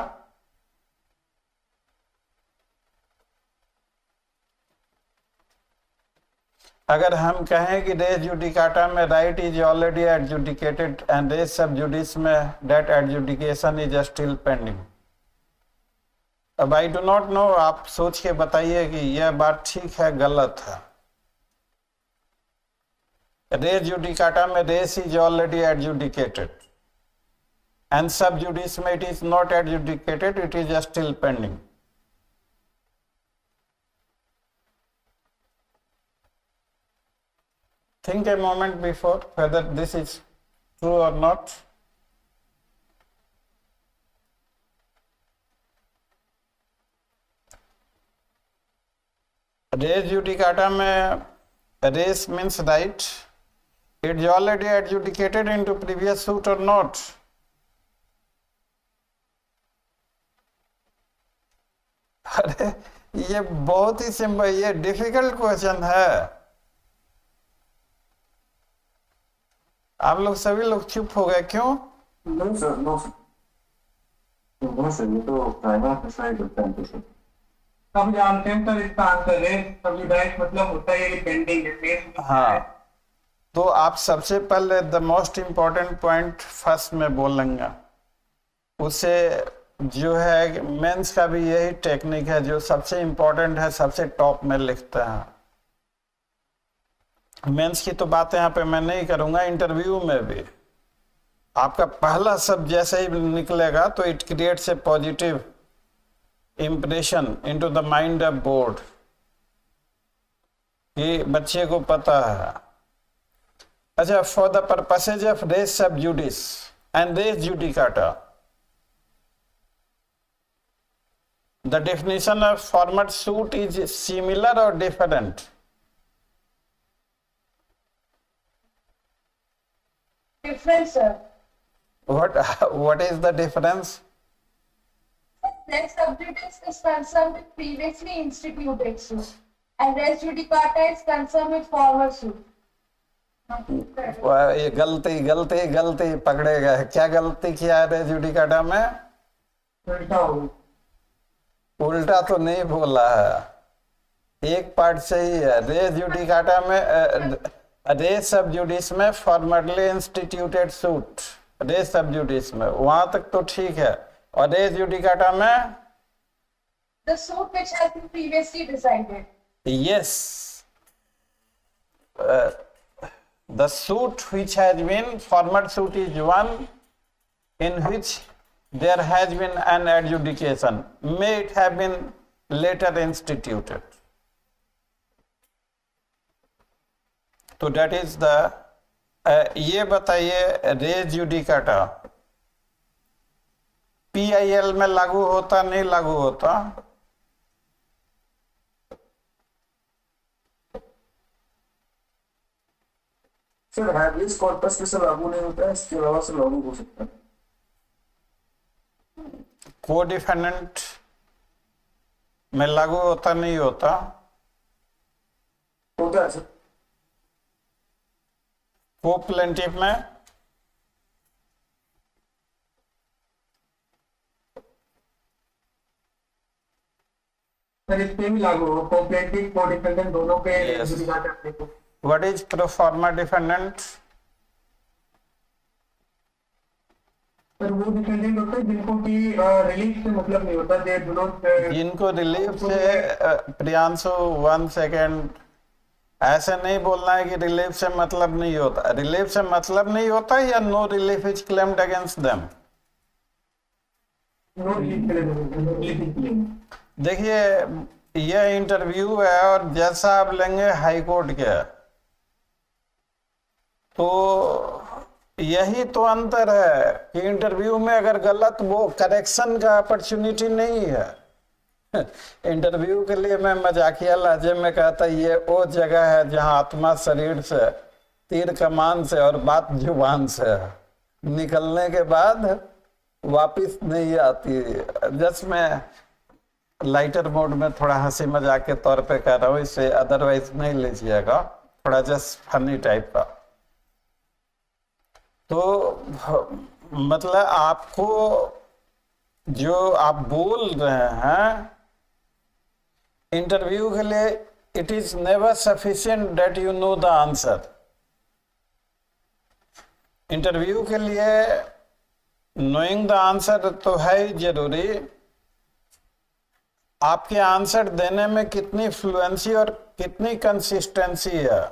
[SPEAKER 1] अगर हम कहें कि रेस जुडिकाटा में right is already adjudicated and res sub judice में that adjudication is still pending. अब आई डू नॉट नो, आप सोच के बताइए कि यह बात ठीक है गलत है। Res judicata में res is already adjudicated, and sub judice में it is not adjudicated, it is still pending. Think a moment before whether this is true or not. Res judicata में res means right. It is already adjudicated into previous suit or not. अरे ये बहुत ही simple, ये difficult question है। आप लोग सभी लोग चुप हो गए, क्यों?
[SPEAKER 2] No sir, no sir, no sir, ये तो प्राइमा डिसाइड करता है सर।
[SPEAKER 5] सब जानते हैं सर इसका आंसर है, सभी राइट मतलब होता है ये पेंडिंग है।
[SPEAKER 1] हाँ, तो आप सबसे पहले the most important point first में बोलेंगे, उसे जो है मेंस का भी यही टेक्निक है, जो सबसे इम्पोर्टेंट है सबसे टॉप में लिखते हैं। मेंस की तो बात यहाँ पे मैं नहीं करूंगा, इंटरव्यू में भी आपका पहला शब्द जैसे ही निकलेगा तो it creates a positive impression into the mind of board, कि बच्चे को पता है। अच्छा, for the purposes of res sub judice and res judicata, the definition of former suit is similar और different?
[SPEAKER 7] Different, sir.
[SPEAKER 1] What is the difference?
[SPEAKER 7] Res subjudice is concerned with previously instituted suit, and res judicata is concerned with former suit.
[SPEAKER 1] ये गलती गलती गलती पकड़े गए। क्या गलती किया है रेस जुडिकाटा में? उल्टा तो नहीं बोला है, एक पार्ट सही है। रेस जुडिकाटा में रेस सब जुडिस में formally instituted suit, race sub judice में वहां तक तो ठीक है, और रेस जुडिकाटा में
[SPEAKER 7] The suit which has been previously decided.
[SPEAKER 1] yes, the suit which has been former suit is one in which there has been an adjudication, may it have been later instituted. तो that is the, ये बताइए race judicata PIL में लागू होता नहीं लागू होता?
[SPEAKER 2] Sir habeas corpus पे से लागू नहीं होता है, इसके अलावा से लागू हो सकता है।
[SPEAKER 1] को डिफेंडेंट में लागू होता नहीं होता?
[SPEAKER 2] होता है सर।
[SPEAKER 1] को प्लेंटिफ में?
[SPEAKER 5] सर इस पे भी लागू हो, कोप्लेंटिव को डिफेंडेंट दोनों पे
[SPEAKER 1] Yes.
[SPEAKER 5] जुडिकाटा अपने को।
[SPEAKER 1] व्हाट इज प्रो फॉर्मा डिफेंडेंट?
[SPEAKER 5] सर वो डिफेंडेंट होता है जिनको कि रिलीफ से मतलब नहीं होता, दे डू नॉट
[SPEAKER 1] जिनको रिलीफ से, प्रियांशु 1 सेकेंड, ऐसे नहीं बोलना है कि रिलीफ से मतलब नहीं होता। रिलीफ से मतलब नहीं होता या no relief is claimed against them?
[SPEAKER 5] No relief.
[SPEAKER 1] देखिए, यह इंटरव्यू है और जैसा आप लेंगे हाई कोर्ट के, तो यही तो अंतर है कि इंटरव्यू में अगर गलत, वो करेक्शन का अपॉर्चुनिटी नहीं है। इंटरव्यू के लिए मैं मजाकिया लहजे में कहता, ये वो जगह है जहां आत्मा शरीर से, तीर कमान से और बात जुबान से है, निकलने के बाद वापिस नहीं आती। जस्ट मैं लाइटर मोड में थोड़ा हंसी मजाक के तौर पे कह रहा हूँ, इसे अदरवाइज नहीं लीजिएगा, थोड़ा जस्ट फनी टाइप का। तो मतलब आपको जो आप बोल रहे हैं इंटरव्यू के लिए, it is never sufficient that you know the answer. Interview के लिए नोइंग द आंसर तो है ही जरूरी, आपके आंसर देने में कितनी फ्लुएंसी और कितनी कंसिस्टेंसी है,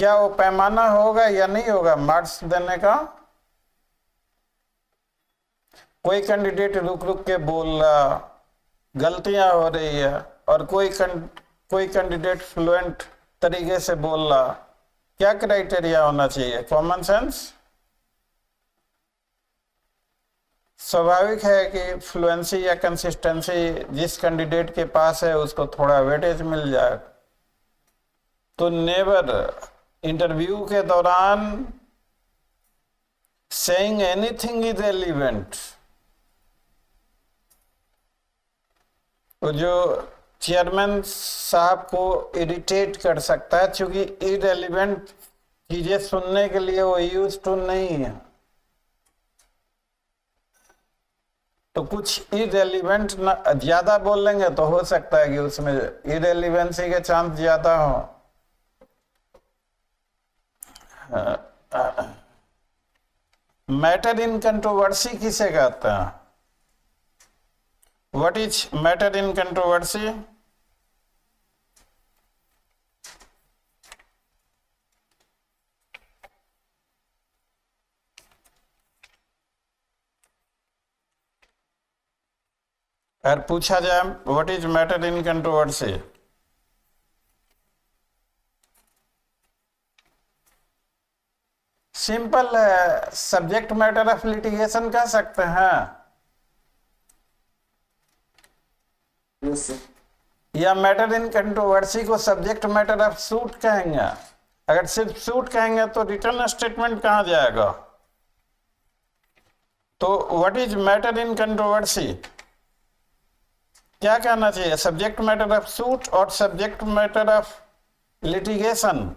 [SPEAKER 1] क्या वो पैमाना होगा या नहीं होगा मार्क्स देने का? कोई कैंडिडेट रुक रुक के बोल रहा, गलतियां हो रही है, और कोई कैंडिडेट फ्लुएंट तरीके से बोल रहा, क्या क्राइटेरिया होना चाहिए? Common sense. स्वाभाविक है कि फ्लुएंसी या कंसिस्टेंसी जिस कैंडिडेट के पास है उसको थोड़ा वेटेज मिल जाए। तो नेवर इंटरव्यू के दौरान सेइंग एनीथिंग इज रेलिवेंट, जो चेयरमैन साहब को इरिटेट कर सकता है, क्योंकि इरेलीवेंट चीजें सुनने के लिए वो यूज टू नहीं है। तो कुछ इरेलीवेंट ज्यादा बोल लेंगे तो हो सकता है कि उसमें इरेलीवेंसी के चांस ज्यादा हो। मैटर इन कंट्रोवर्सी किसे कहते हैं? What is matter in controversy? अगर पूछा जाए what is matter in controversy, simple है, सब्जेक्ट मैटर ऑफ लिटिगेशन कह सकते हैं,
[SPEAKER 4] Yes, sir.
[SPEAKER 1] या मैटर इन कंट्रोवर्सी को सब्जेक्ट मैटर ऑफ सूट कहेंगे। अगर सिर्फ सूट कहेंगे तो रिटर्न स्टेटमेंट कहाँ जाएगा? तो what is matter in controversy क्या कहना चाहिए? सब्जेक्ट मैटर ऑफ सूट और subject matter of litigation.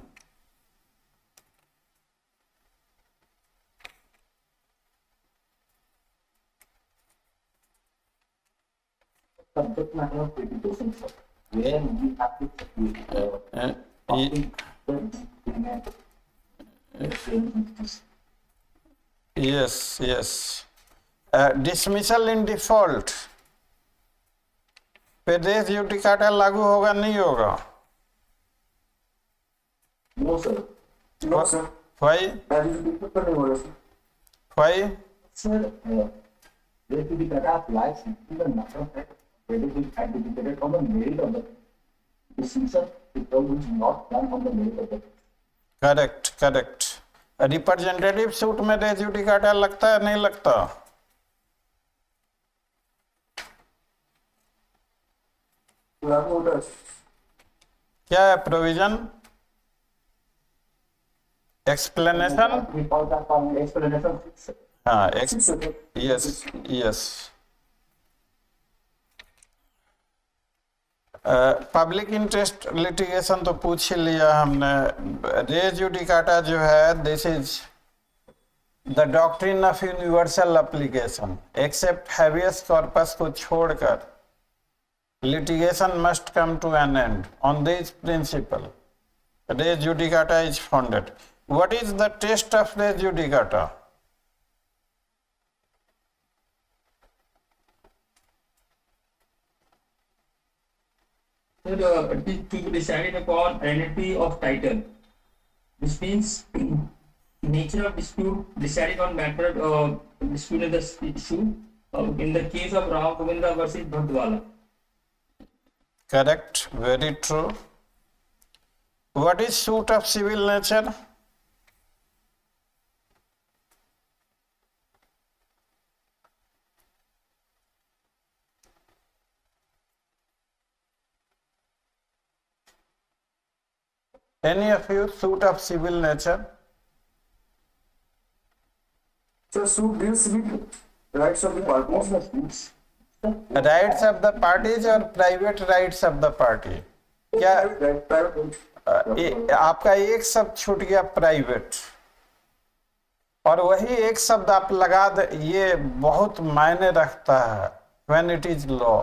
[SPEAKER 8] subject matter of litigation, sir, where we have to
[SPEAKER 1] yes yes. Dismissal in default पे रेस जुडिकाटा लागू होगा नहीं होगा?
[SPEAKER 2] No, sir.
[SPEAKER 4] No, sir.
[SPEAKER 1] भाई
[SPEAKER 2] That is difficult to know, sir.
[SPEAKER 1] भाई
[SPEAKER 8] sir, where to be cut applies to the matter of fact, whether it is adjudicated on the merit of the dismissal, because it is not done on the merit of the
[SPEAKER 1] correct correct. Representative suit में res judicata लगता है नहीं लगता?
[SPEAKER 2] लागू होता है।
[SPEAKER 1] क्या है provision? Explanation.
[SPEAKER 8] we call that from explanation. Sir.
[SPEAKER 1] हाँ yes yes. Public interest litigation तो पूछ ही लिया हमने। रेस जुडिकाटा जो है, this is the doctrine of universal application, except habeas corpus को छोड़कर litigation must come to an end on this principle. Res judicata is founded. What is the test of res judicata?
[SPEAKER 6] So it is to be decided upon identity of title. This means nature of dispute decided on matter dispute in the issue. In the case of Ram Govinda versus Bhadwala.
[SPEAKER 1] Correct, very true. What is suit of civil nature? Any of you, suit of civil nature?
[SPEAKER 2] So suit deals with rights of the parties.
[SPEAKER 1] Rights of the parties और private rights of the party? क्या आपका एक शब्द छूट गया private, और वही एक शब्द आप लगा दे, ये बहुत मायने रखता है when it is law.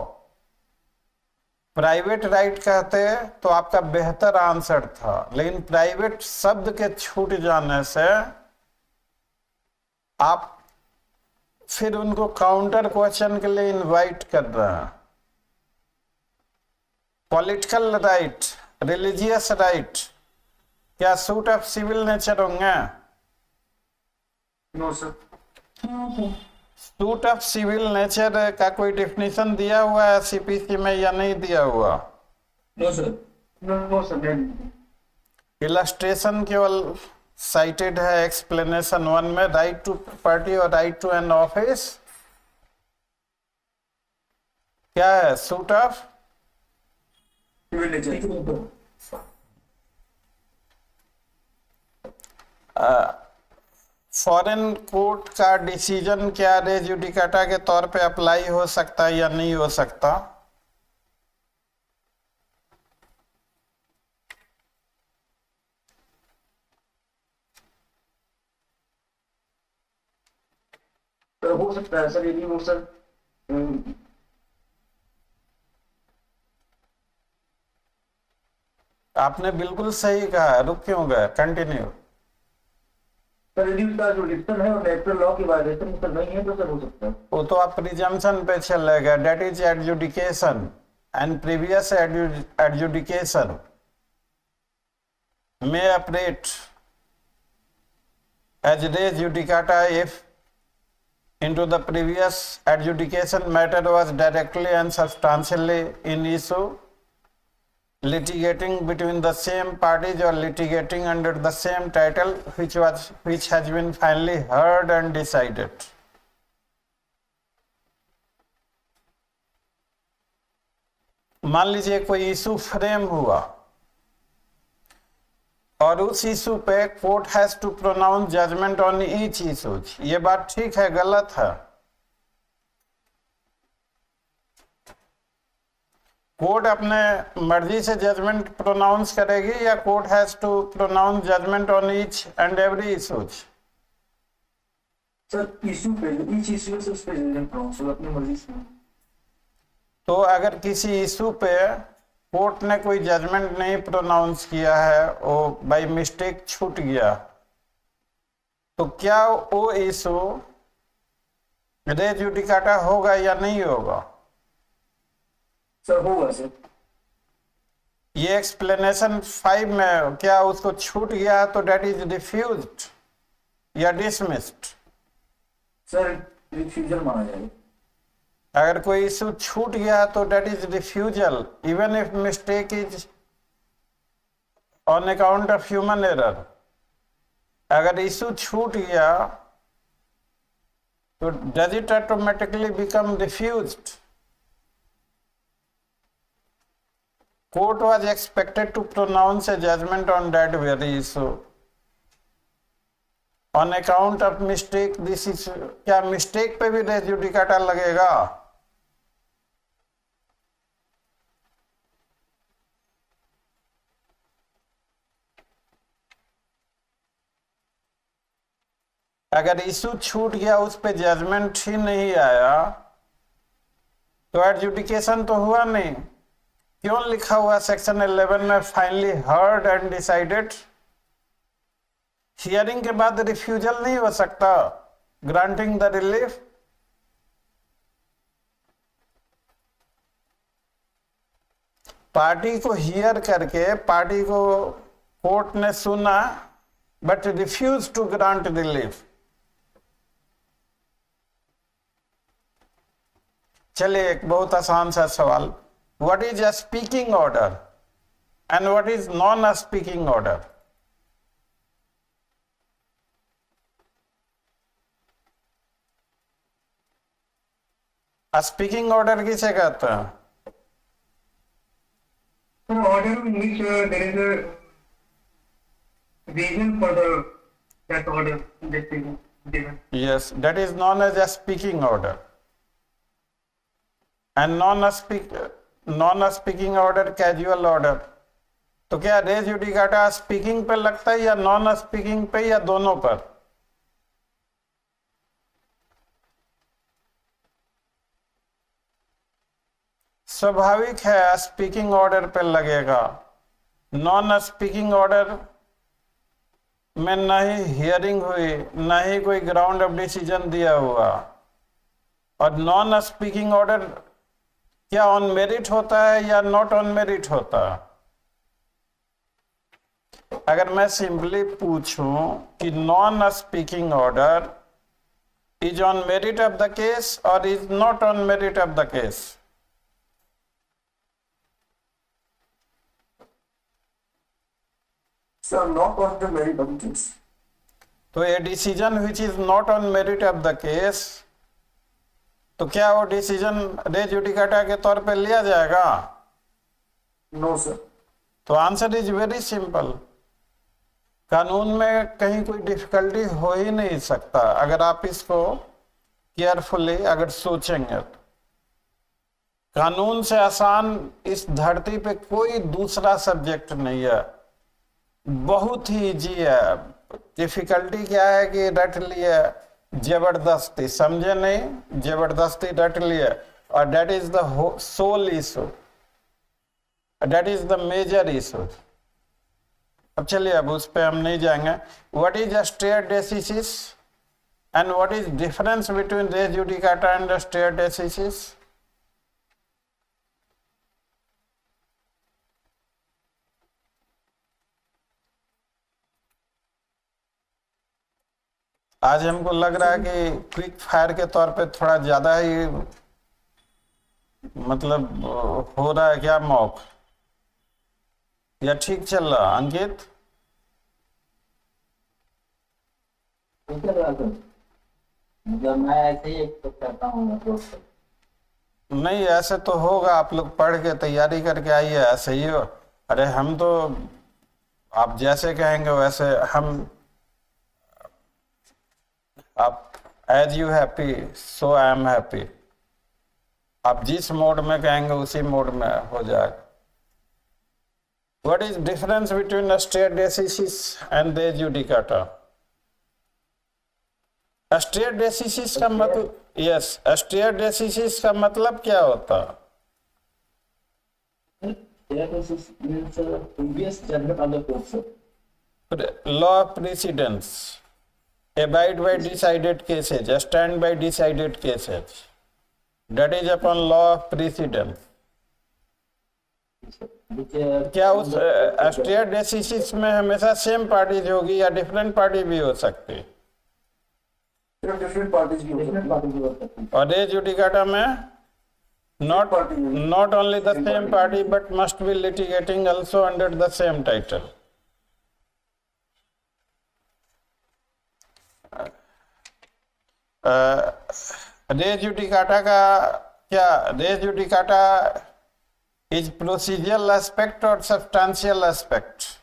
[SPEAKER 1] Private right कहते तो आपका बेहतर आंसर था, लेकिन प्राइवेट शब्द के छूट जाने से आप फिर उनको काउंटर क्वेश्चन के लिए इनवाइट कर रहे हैं। पॉलिटिकल राइट, रिलीजियस राइट क्या सूट ऑफ सिविल नेचर होंगे?
[SPEAKER 4] No sir.
[SPEAKER 3] No, sir.
[SPEAKER 1] Suit of civil nature का कोई डेफिनेशन दिया हुआ है सीपीसी में या नहीं दिया हुआ?
[SPEAKER 6] No, sir.
[SPEAKER 4] नो सर, नहीं।
[SPEAKER 1] इलस्ट्रेशन केवल साइटेड है एक्सप्लेनेशन 1 में, राइट टू प्रॉपर्टी और राइट टू एन ऑफिस। क्या है suit of
[SPEAKER 4] civil nature.
[SPEAKER 1] Foreign court का डिसीजन क्या रेज जुडिकाटा के तौर पे अप्लाई हो सकता है या नहीं हो सकता?
[SPEAKER 4] तो हो सकता है सर, यदि वो सर
[SPEAKER 1] आपने बिल्कुल सही कहा, रुक क्यों गए, कंटिन्यू।
[SPEAKER 4] सर यदि उसका जो रिटर्न है और नेचुरल लॉ की वायलेशन सर नहीं है तो सर हो सकता है।
[SPEAKER 1] वो तो आप प्रिजम्पशन पे चले गए, that is adjudication and previous adjudication may operate as res judicata if into the previous adjudication matter was directly and substantially in issue, litigating between the same parties or litigating under the same title which has been finally heard and decided. मान लीजिए कोई issue frame हुआ और उस issue पे court has to pronounce judgment on each issues. ये बात ठीक है, गलत है? कोर्ट अपने मर्जी से जजमेंट प्रोनाउंस करेगी या court has to pronounce judgment on each and every issues?
[SPEAKER 4] Sir issue पे ईच इशू से उस पे जजमेंट प्रोनाउंस होगा अपनी मर्जी से।
[SPEAKER 1] तो अगर किसी इशू पे कोर्ट ने कोई जजमेंट नहीं प्रोनाउंस किया है, वो बाय मिस्टेक छूट गया, तो क्या वो इशू रे जुडिकाटा होगा या नहीं होगा?
[SPEAKER 4] सर होगा सर।
[SPEAKER 1] ये एक्सप्लेनेशन 5 में क्या उसको छूट गया तो डेट इज रिफ्यूज्ड या डिसमिस्ड?
[SPEAKER 4] सर रिफ्यूजल माना जाएगा।
[SPEAKER 1] अगर कोई इशू छूट गया तो that is refusal even if mistake is on account of human error. अगर इशू छूट गया तो does it automatically become refused? Court was expected to pronounce a judgment on that very issue. On account of mistake, this is क्या mistake पे भी res judicata लगेगा? अगर issue छूट गया, उस पे जजमेंट ही नहीं आया, तो एडजुडिकेशन तो हुआ नहीं। क्यों लिखा हुआ सेक्शन 11 में finally heard and decided? Hearing के बाद रिफ्यूजल नहीं हो सकता ग्रांटिंग द रिलीफ। पार्टी को हियर करके पार्टी को कोर्ट ने सुना but refuse to grant relief. चलिए एक बहुत आसान सा सवाल, what is a speaking order and what is non-speaking order? A speaking order किसे कहते हैं?
[SPEAKER 5] An order in which there is a reason for that order that is given.
[SPEAKER 1] Yes, that is known as a speaking order. And non-speaking order casual order. तो क्या रे judicata speaking पे लगता है या नॉन स्पीकिंग पे या दोनों पर? स्वाभाविक है स्पीकिंग ऑर्डर पे लगेगा। नॉन स्पीकिंग ऑर्डर में न ही हियरिंग हुई, न ही कोई ग्राउंड ऑफ डिसीजन दिया हुआ। और नॉन स्पीकिंग ऑर्डर क्या ऑन मेरिट होता है या नॉट ऑन मेरिट होता है? अगर मैं सिंपली पूछूं कि non speaking order is on merit of the case और is not on merit of the case,
[SPEAKER 4] Sir, not on the merit of the case.
[SPEAKER 1] तो a decision which is not on merit of the case, तो क्या वो decision रे judicata के तौर पे लिया जाएगा?
[SPEAKER 4] No, sir.
[SPEAKER 1] तो आंसर इज वेरी सिंपल। कानून में कहीं कोई डिफिकल्टी हो ही नहीं सकता अगर आप इसको केयरफुली अगर सोचेंगे। कानून से आसान इस धरती पे कोई दूसरा सब्जेक्ट नहीं है, बहुत ही इजी है। डिफिकल्टी क्या है कि रट लिए जबरदस्ती, समझे नहीं, जबरदस्ती रट लिए, और that is the sole issue, that is the major issue. अब चलिए, अब उस पे हम नहीं जाएंगे। What is stare decisis and what is difference between res judicata and stare decisis? आज हमको लग रहा है कि क्विक फायर के तौर पे थोड़ा ज्यादा ही मतलब हो रहा है क्या मॉक, या ठीक चल रहा? अंकित,
[SPEAKER 8] ठीक है सर, मतलब मैं ऐसे ही एक्सपेक्ट करता हूँ मतलब।
[SPEAKER 1] नहीं ऐसे तो होगा, आप लोग पढ़ के तैयारी करके आइए, ऐसे ही हो। अरे हम तो आप जैसे कहेंगे वैसे हम, आप as you happy so I am happy, आप जिस मोड में कहेंगे उसी मोड में हो जाएगा। What is difference between a stare decisis and the judicata? A stare decisis का मतलब, yes, a stare decisis का मतलब क्या होता?
[SPEAKER 8] means previous judgment on the court, sir.
[SPEAKER 1] Law of precedence, abide by decided cases, stand by decided cases. That is upon law of precedence.
[SPEAKER 8] Which,
[SPEAKER 1] क्या उस stair डेसिसिस में हमेशा सेम पार्टीज होगी या डिफरेंट पार्टी भी हो सकती है?
[SPEAKER 4] Different parties भी हो
[SPEAKER 8] different
[SPEAKER 4] सकती
[SPEAKER 8] parties were affected.
[SPEAKER 1] और रे जुडिकाटा में not only the same party but must be litigating also under the same title. रे जुडिकाटा का क्या, रे judicata is procedural aspect or substantial aspect?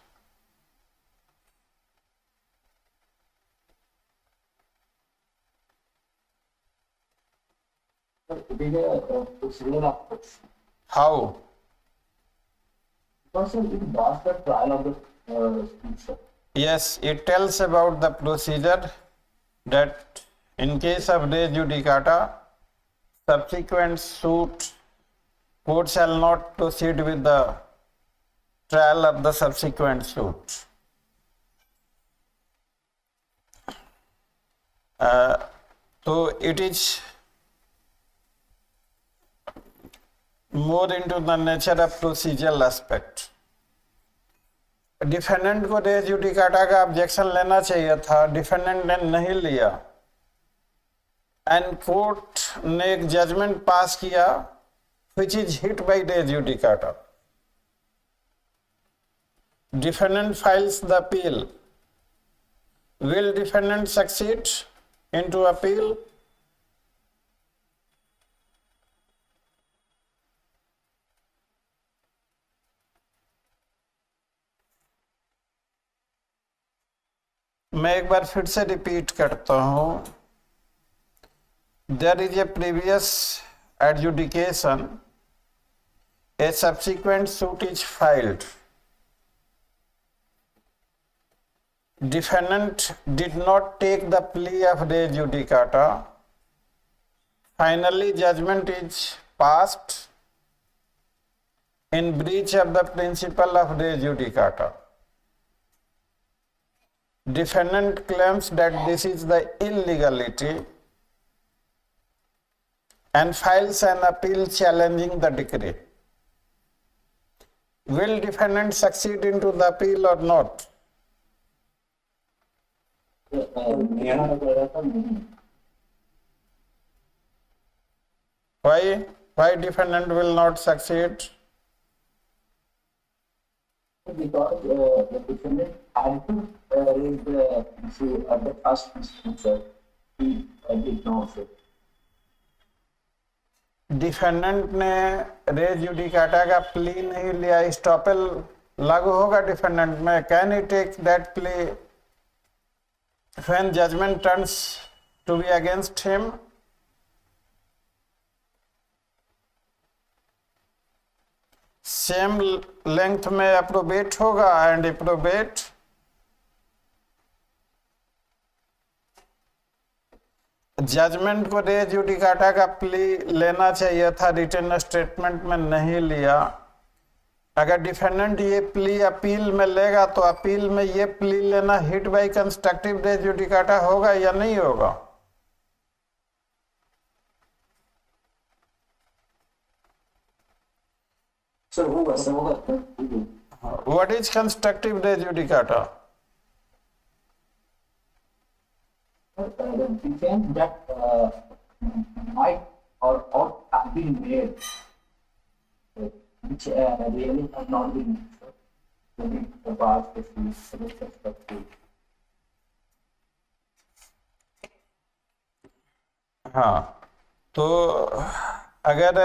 [SPEAKER 8] It is a procedural aspect.
[SPEAKER 1] How?
[SPEAKER 8] Because sir, it was the trial of the speech, sir.
[SPEAKER 1] Yes, it tells about the procedure that in case of res judicata, subsequent suit, court shall not proceed with the trial of the subsequent suit. So it is more into the nature of procedural aspect. Defendant को res judicata का objection लेना चाहिए था, defendant ने नहीं लिया, and court ने एक जजमेंट पास किया which is hit by res judicata. Defendant files the appeal. Will defendant succeed into appeal? मैं एक बार फिर से रिपीट करता हूं। There is a previous adjudication, a subsequent suit is filed. Defendant did not take the plea of res judicata. Finally, judgment is passed in breach of the principle of res judicata. Defendant claims that this is the illegality and files an appeal challenging the decree. Will defendant succeed into the appeal or not?
[SPEAKER 8] मेरा वगैरह का नहीं
[SPEAKER 1] Why defendant will not succeed?
[SPEAKER 8] because the defendant had to raise the issue at the first instance, sir. He did not, sir.
[SPEAKER 1] Defendant ने रे judicata का plea नहीं लिया, estoppel लागू होगा डिफेंडेंट में? Can he take that plea when judgment turns to be against him? Same length में approbate होगा एंड अप्रोबेट जजमेंट को रे जुडिकाटा का प्ली लेना चाहिए था, रिटन स्टेटमेंट में नहीं लिया। अगर डिफेंडेंट ये प्ली अपील में लेगा तो अपील में ये प्ली लेना हिट बाय कंस्ट्रक्टिव रे जुडिकाटा होगा या नहीं होगा?
[SPEAKER 8] Sir, होगा सर, होगा सर।
[SPEAKER 1] व्हाट इज कंस्ट्रक्टिव रे judicata?
[SPEAKER 8] The defense that might or ought have been made, which really have not been made, sir. During the past cases, with respect to
[SPEAKER 1] हाँ, तो अगर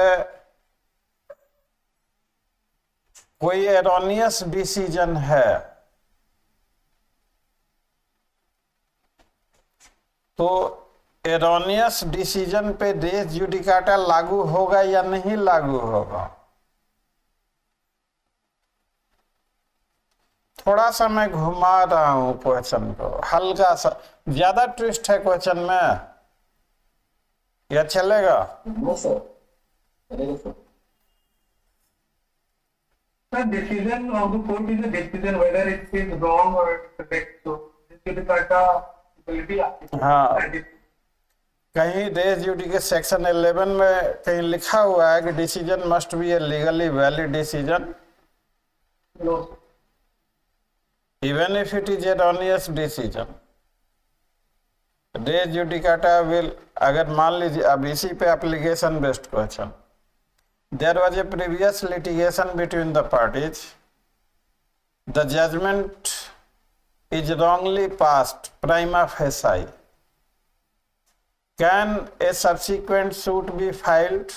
[SPEAKER 1] कोई एरोनियस डिसीजन है तो erroneous decision पे race judicata लागू होगा या नहीं लागू होगा? थोड़ा सा मैं घुमा रहा हूं क्वेश्चन को, हल्का सा, ज्यादा ट्विस्ट है क्वेश्चन में, या चलेगा?
[SPEAKER 8] no, sir. चलेगा sir.
[SPEAKER 5] The decision of the court is a decision whether it is wrong or correct. So this judicata will be applicable.
[SPEAKER 1] हाँ।
[SPEAKER 5] And it-
[SPEAKER 1] कहीं रेस ड्यूटी के सेक्शन 11 में कहीं लिखा हुआ है कि decision must be a legally valid decision
[SPEAKER 5] no,
[SPEAKER 1] even if it is erroneous decision. Res judicata will, अगर मान लीजिए, अब इसी पे application based question, there was a previous litigation between the parties, the judgment is wrongly passed prima facie, can a subsequent suit be filed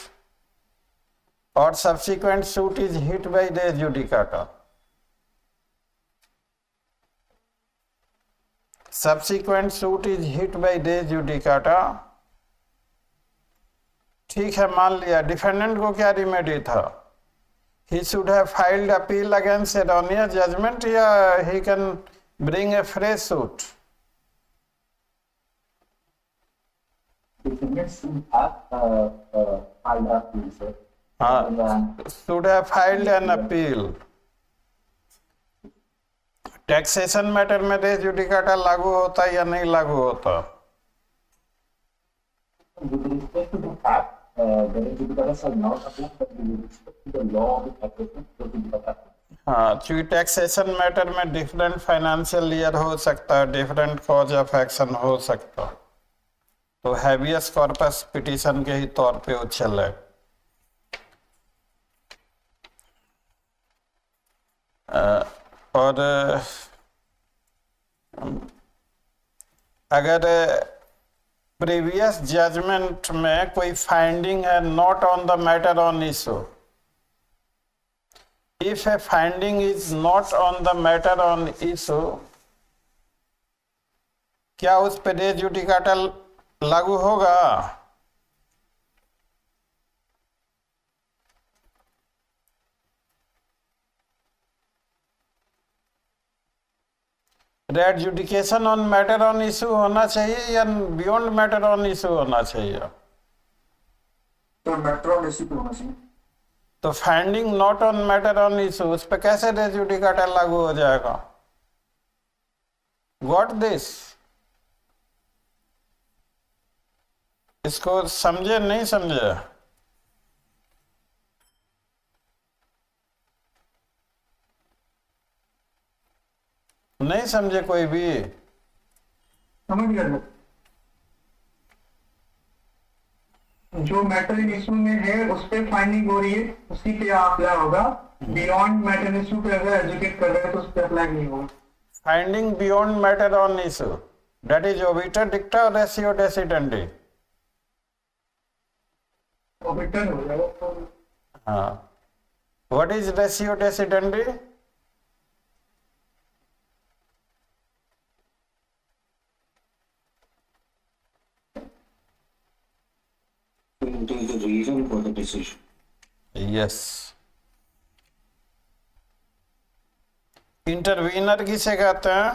[SPEAKER 1] or subsequent suit is hit by res judicata? Subsequent suit is hit by res judicata। ठीक है, मान लिया defendant को क्या remedy था? He should have filed appeal against erroneous judgment, या he can bring a fresh suit?
[SPEAKER 8] Defendants should have filed appeal, sir.
[SPEAKER 1] Should have filed an appeal। Taxation matter में res judicata लागू होता है या नहीं लागू होता?
[SPEAKER 8] With respect to the fact, the judicata shall not apply, but with respect to the law of the application, the judicata applies.
[SPEAKER 1] हाँ, चूंकि टैक्सेशन मैटर में डिफरेंट फाइनेंशियल ईयर हो सकता है, डिफरेंट कॉज ऑफ एक्शन हो सकता है, तो हैबियस कॉर्पस पिटीशन के ही तौर पे उछल है। और अगर प्रीवियस जजमेंट में कोई फाइंडिंग है not on the matter on issue, if a finding is not on the matter on issue, क्या उस पे रे जुडिकाटा लागू होगा? रे जुडिकेशन ऑन मैटर ऑन इशू होना चाहिए या बियॉन्ड मैटर ऑन इशू होना चाहिए?
[SPEAKER 4] तो मेट्रो इसी पे होना चाहिए।
[SPEAKER 1] तो finding not on matter on issue, उस पे कैसे रे जुडिकाटा लागू हो जाएगा? What this? इसको समझे नहीं समझे? नहीं समझे कोई भी?
[SPEAKER 5] समझ गए? जो मैटर इन इशू में है उस पे फाइंडिंग हो रही है, उसी पे अप्लाई होगा। बियॉन्ड मैटर इशू पे अगर एजुकेट कर रहे हैं तो उस पे अप्लाई नहीं होगा।
[SPEAKER 1] Finding beyond matter on issue, that is obiter dicta और रेशियो डेसिडेंडी।
[SPEAKER 5] ओबिटर हो जाएगा तो
[SPEAKER 1] हाँ, what is ratio decidendi?
[SPEAKER 8] It is the reason for the decision.
[SPEAKER 1] Yes. Intervener किसे कहते हैं?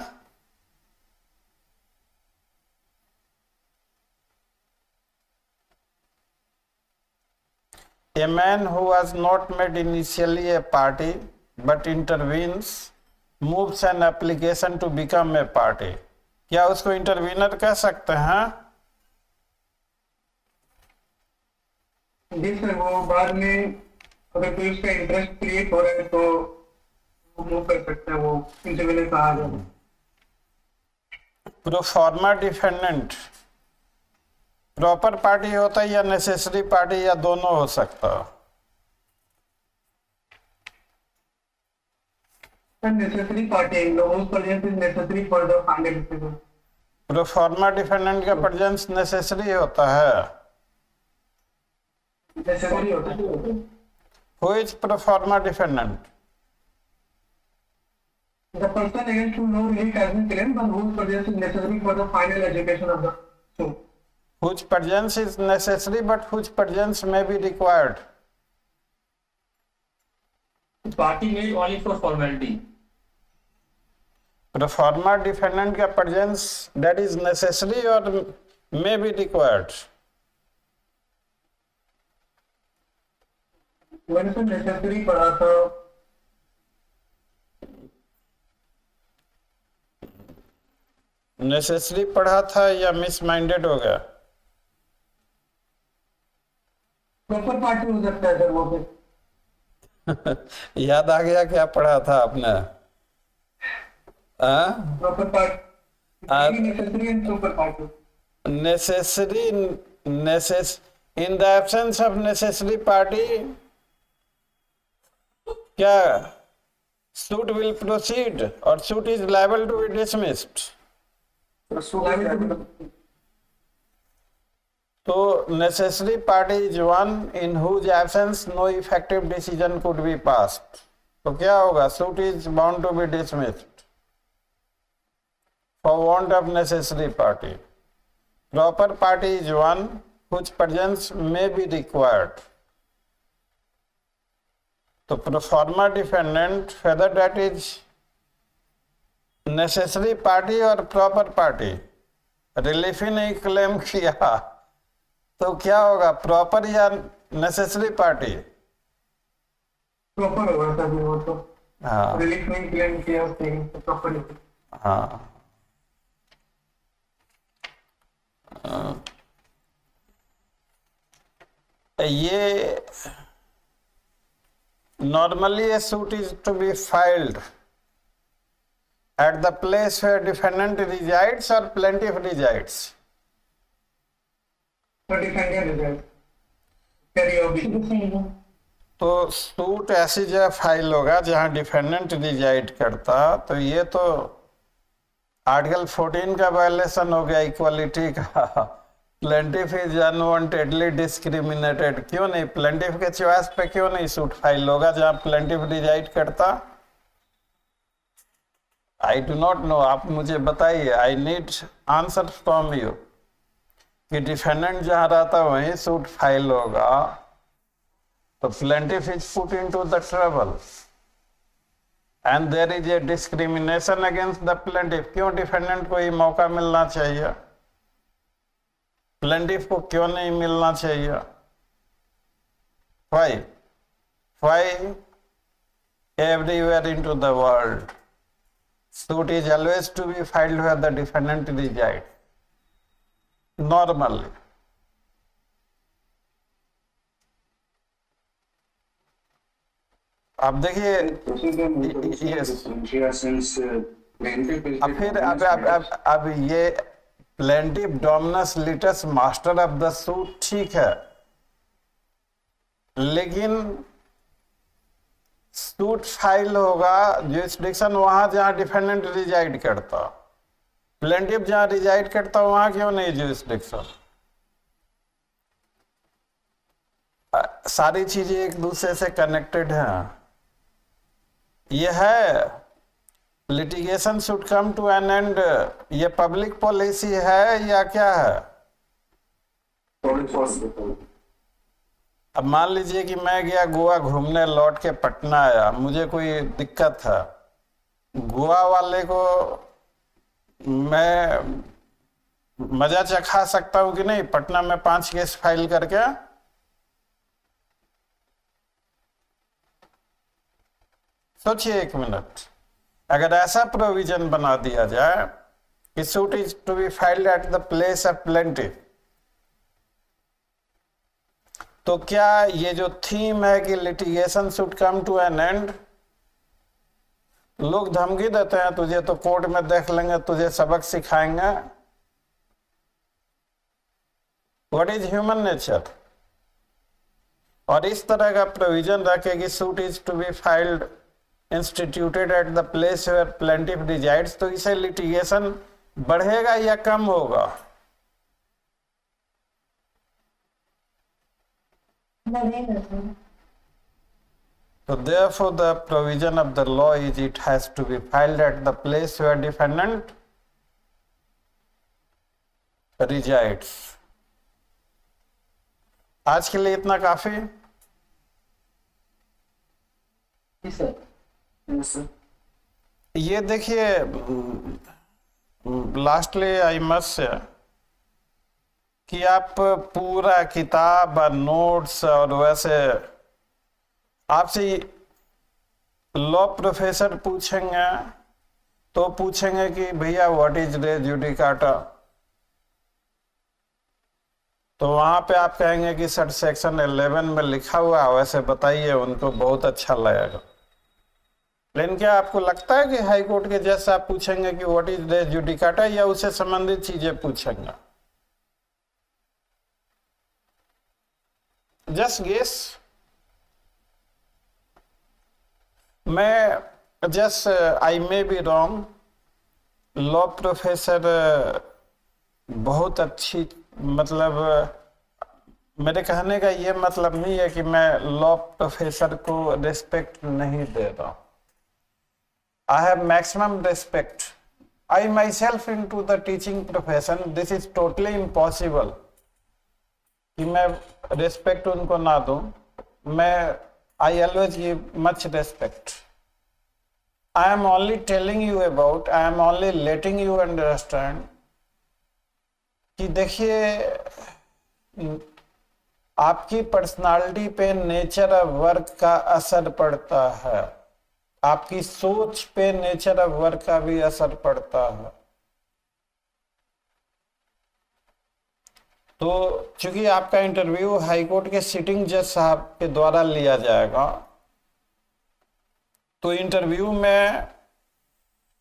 [SPEAKER 1] A man who was not made initially a party but intervenes, moves an application to become a party. क्या उसको इंटरवीनर कह सकते हैं?
[SPEAKER 5] जी sir, वो बाद में अगर कोई उसका इंटरेस्ट क्रिएट हो रहा है तो वो मूव कर सकता है, वो इंटरव्यू कहा जाए।
[SPEAKER 1] प्रोफॉर्मा डिफेंडेंट प्रॉपर पार्टी होता है या नेसेसरी पार्टी या दोनों हो सकता है?
[SPEAKER 5] Necessary party, whose presence is necessary for the final decision.
[SPEAKER 1] Proforma defendant का प्रेजेंस नेसेसरी होता है।
[SPEAKER 5] नेसेसरी होता है।
[SPEAKER 1] Who is pro forma defendant?
[SPEAKER 5] The person against whom no relief has been claimed but whose presence is necessary for the final education of the suit.
[SPEAKER 1] Whose presence is necessary but whose presence may be required.
[SPEAKER 6] Party made only for formality.
[SPEAKER 1] Pro forma defendant का presence that is necessary or may be required.
[SPEAKER 5] मैंने तो necessary पढ़ा था।
[SPEAKER 1] Necessary पढ़ा था या miss minded हो गया?
[SPEAKER 5] प्रॉपर पार्टी हो सकता है सर वो पे।
[SPEAKER 1] याद आ गया क्या पढ़ा था आपने?
[SPEAKER 5] Proper party, necessary and proper party.
[SPEAKER 1] Necessary in the absence of necessary party, क्या suit will proceed or suit is liable to be dismissed? तो necessary party is one in whose absence no effective decision could be passed. तो क्या होगा? Suit is bound to be dismissed for want of necessary party. Proper party is one whose presence may be required. तो pro forma defendant, whether that is necessary party or proper party, relief ही नहीं claim किया तो क्या होगा? Proper या necessary party?
[SPEAKER 5] Proper होगा sir वो तो।
[SPEAKER 1] हाँ
[SPEAKER 5] रिलीफ नहीं क्लेम किया उसने, प्रॉपर।
[SPEAKER 1] हाँ। ये normally a suit is to be filed at the place where defendant resides or plaintiff resides.
[SPEAKER 5] तो डिफेंडेंट है कैरी ऑफ।
[SPEAKER 1] तो सूट ऐसी जगह फाइल होगा जहां डिफेंडेंट रिजाइड करता, तो ये तो आर्टिकल 14 का वायलेशन हो गया इक्वालिटी का। Plaintiff is unwantedly discriminated. क्यों नहीं? प्लेंटिफ के चॉइस पे क्यों नहीं सूट फाइल होगा जहां प्लेंटिफ रिजाइड करता? आई डू नॉट नो, आप मुझे बताइए। I need answer from you कि डिफेंडेंट जहां रहता वहीं सूट फाइल होगा, तो plaintiff is put into the trouble and there is a discrimination against the plaintiff. क्यों डिफेंडेंट को ये मौका मिलना चाहिए? प्लेंटिफ को क्यों नहीं मिलना चाहिए? Why everywhere into the world suit is always to be filed where the defendant resides normally. अब देखिए yes. अब फिर अब ये plaintiff dominus litis master of the suit, ठीक है, लेकिन सूट फाइल होगा जुरिस्डिक्शन वहां जहां डिफेंडेंट रिजाइड करता, प्लेंटिफ जहां रिजाइड करता वहां क्यों नहीं जुरिस्डिक्शन? सारी चीजें एक दूसरे से कनेक्टेड हैं। यह है litigation should come to an end, ये पब्लिक पॉलिसी है या क्या है?
[SPEAKER 2] Public policy.
[SPEAKER 1] अब मान लीजिए कि मैं गया गोवा घूमने, लौट के पटना आया, मुझे कोई दिक्कत है, गोवा वाले को मैं मजा चखा सकता हूं कि नहीं पटना में 5 केस फाइल करके? सोचिए एक मिनट, अगर ऐसा प्रोविजन बना दिया जाए कि suit is to be filed at the place of plaintiff, तो क्या ये जो थीम है कि litigation should come to an end, लोग धमकी देते हैं तुझे तो कोर्ट में देख लेंगे, तुझे सबक सिखाएंगे। What is human nature? और इस तरह का प्रोविजन रखे कि suit is to be filed instituted at the place where plaintiff resides, तो इसे लिटिगेशन बढ़ेगा या कम होगा?
[SPEAKER 3] बढ़ेगा sir.
[SPEAKER 1] So therefore the provision of the law is it has to be filed at the place where defendant resides. आज के लिए इतना काफी?
[SPEAKER 2] Yes, sir.
[SPEAKER 1] ये देखिए, लास्टली आई मस्ट से कि आप पूरा किताब और नोट्स, और वैसे आपसे लॉ प्रोफेसर पूछेंगे तो पूछेंगे कि भैया व्हाट इज रे जुडिकाटा, तो वहां पे आप कहेंगे कि सर सेक्शन 11 में लिखा हुआ है, वैसे बताइए, उनको बहुत अच्छा लगेगा। लेकिन क्या आपको लगता है कि हाई कोर्ट के जज आप पूछेंगे कि व्हाट इज रे जुडिकाटा, या उससे संबंधित चीजें पूछेंगे? Just guess. मैं just I may be wrong, law professor बहुत अच्छी, मतलब मेरे कहने का ये मतलब नहीं है कि मैं लॉ प्रोफेसर को रिस्पेक्ट नहीं दे रहा हूं। I have maximum respect. I myself in to the teaching profession, this is totally impossible कि मैं रिस्पेक्ट उनको ना दूं। मैं I always give much respect. I am only telling you about, I am only letting you understand कि देखिए आपकी personality पे नेचर ऑफ वर्क का असर पड़ता है, आपकी सोच पे नेचर ऑफ वर्क का भी असर पड़ता है। तो चूंकि आपका इंटरव्यू हाईकोर्ट के सिटिंग जज साहब के द्वारा लिया जाएगा, तो इंटरव्यू में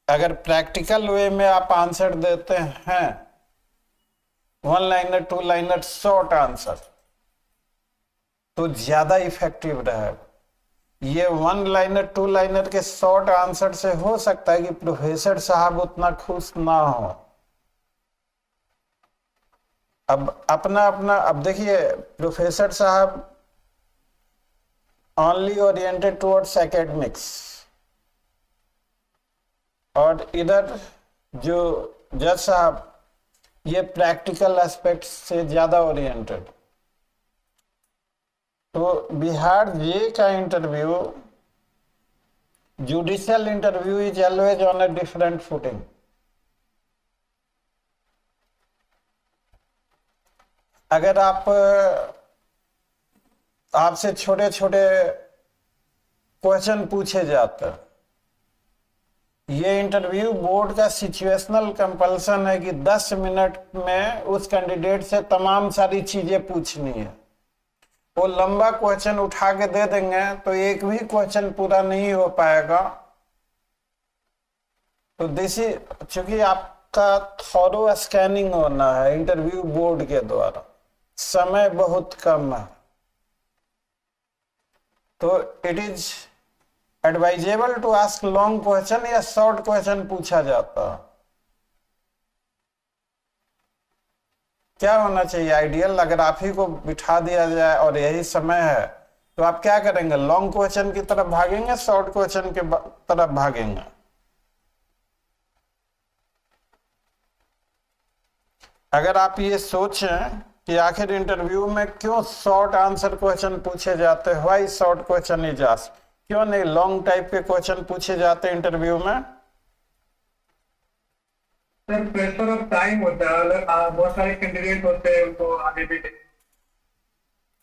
[SPEAKER 1] अगर प्रैक्टिकल वे में आप आंसर देते हैं, 1 लाइनर 2 लाइनर शॉर्ट आंसर, तो ज्यादा इफेक्टिव रहेगा। ये 1 लाइनर 2 लाइनर के शॉर्ट आंसर से हो सकता है कि प्रोफेसर साहब उतना खुश ना हो। अब अपना अपना, अब देखिए प्रोफेसर साहब ओनली ओरिएंटेड टुवर्ड्स एकेडमिक्स, और इधर जो जज साहब ये प्रैक्टिकल एस्पेक्ट से ज्यादा ओरिएंटेड। तो बिहार जे का interview, judicial interview is always on a different footing. अगर आपसे छोटे छोटे क्वेश्चन पूछे जाते, ये इंटरव्यू बोर्ड का सिचुएशनल कंपल्सन है कि 10 मिनट में उस कैंडिडेट से तमाम सारी चीजें पूछनी है। वो लंबा क्वेश्चन उठा के दे देंगे तो एक भी क्वेश्चन पूरा नहीं हो पाएगा। तो चूंकि आप का थॉरो स्कैनिंग होना है इंटरव्यू बोर्ड के द्वारा, समय बहुत कम है, तो it is advisable to ask long question या शॉर्ट क्वेश्चन पूछा जाता है। क्या होना चाहिए आइडियल? अगर आप ही को बिठा दिया जाए और यही समय है तो आप क्या करेंगे? लॉन्ग क्वेश्चन की तरफ भागेंगे, शॉर्ट क्वेश्चन के तरफ भागेंगे? अगर आप ये सोचें कि आखिर इंटरव्यू में क्यों शॉर्ट आंसर क्वेश्चन पूछे जाते हैं, why short question is asked, क्यों नहीं लॉन्ग टाइप के क्वेश्चन पूछे जाते हैं इंटरव्यू में?
[SPEAKER 5] सर प्रेशर ऑफ टाइम होता है, बहुत सारे कैंडिडेट होते हैं, उनको आगे भी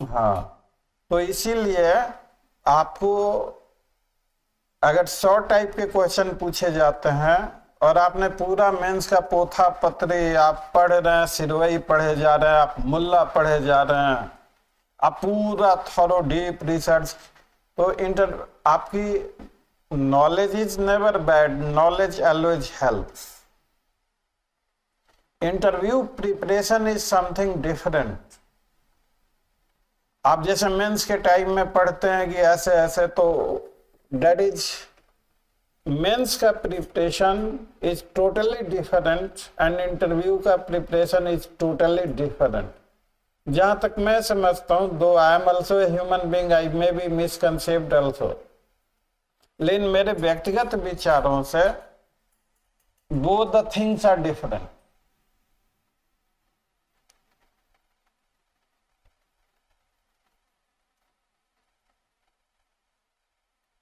[SPEAKER 1] हाँ, तो इसीलिए आपको अगर शॉर्ट टाइप के क्वेश्चन पूछे जाते हैं और आपने पूरा मेंस का पोथा पत्री आप पढ़ रहे हैं, सिरवई पढ़े जा रहे हैं, आप मुल्ला पढ़े जा रहे हैं, आप पूरा थॉरो डीप रिसर्च, तो आपकी knowledge is never bad, knowledge always helps. Interview preparation is something different. आप जैसे मेंस के टाइम में पढ़ते हैं कि ऐसे ऐसे, तो दैट इज मेंस का preparation is totally different and interview का प्रिपरेशन इज टोटली डिफरेंट। जहां तक मैं समझता हूं, though I am also a human being, I may be misconcept also, लेकिन मेरे व्यक्तिगत विचारों से both the things are different.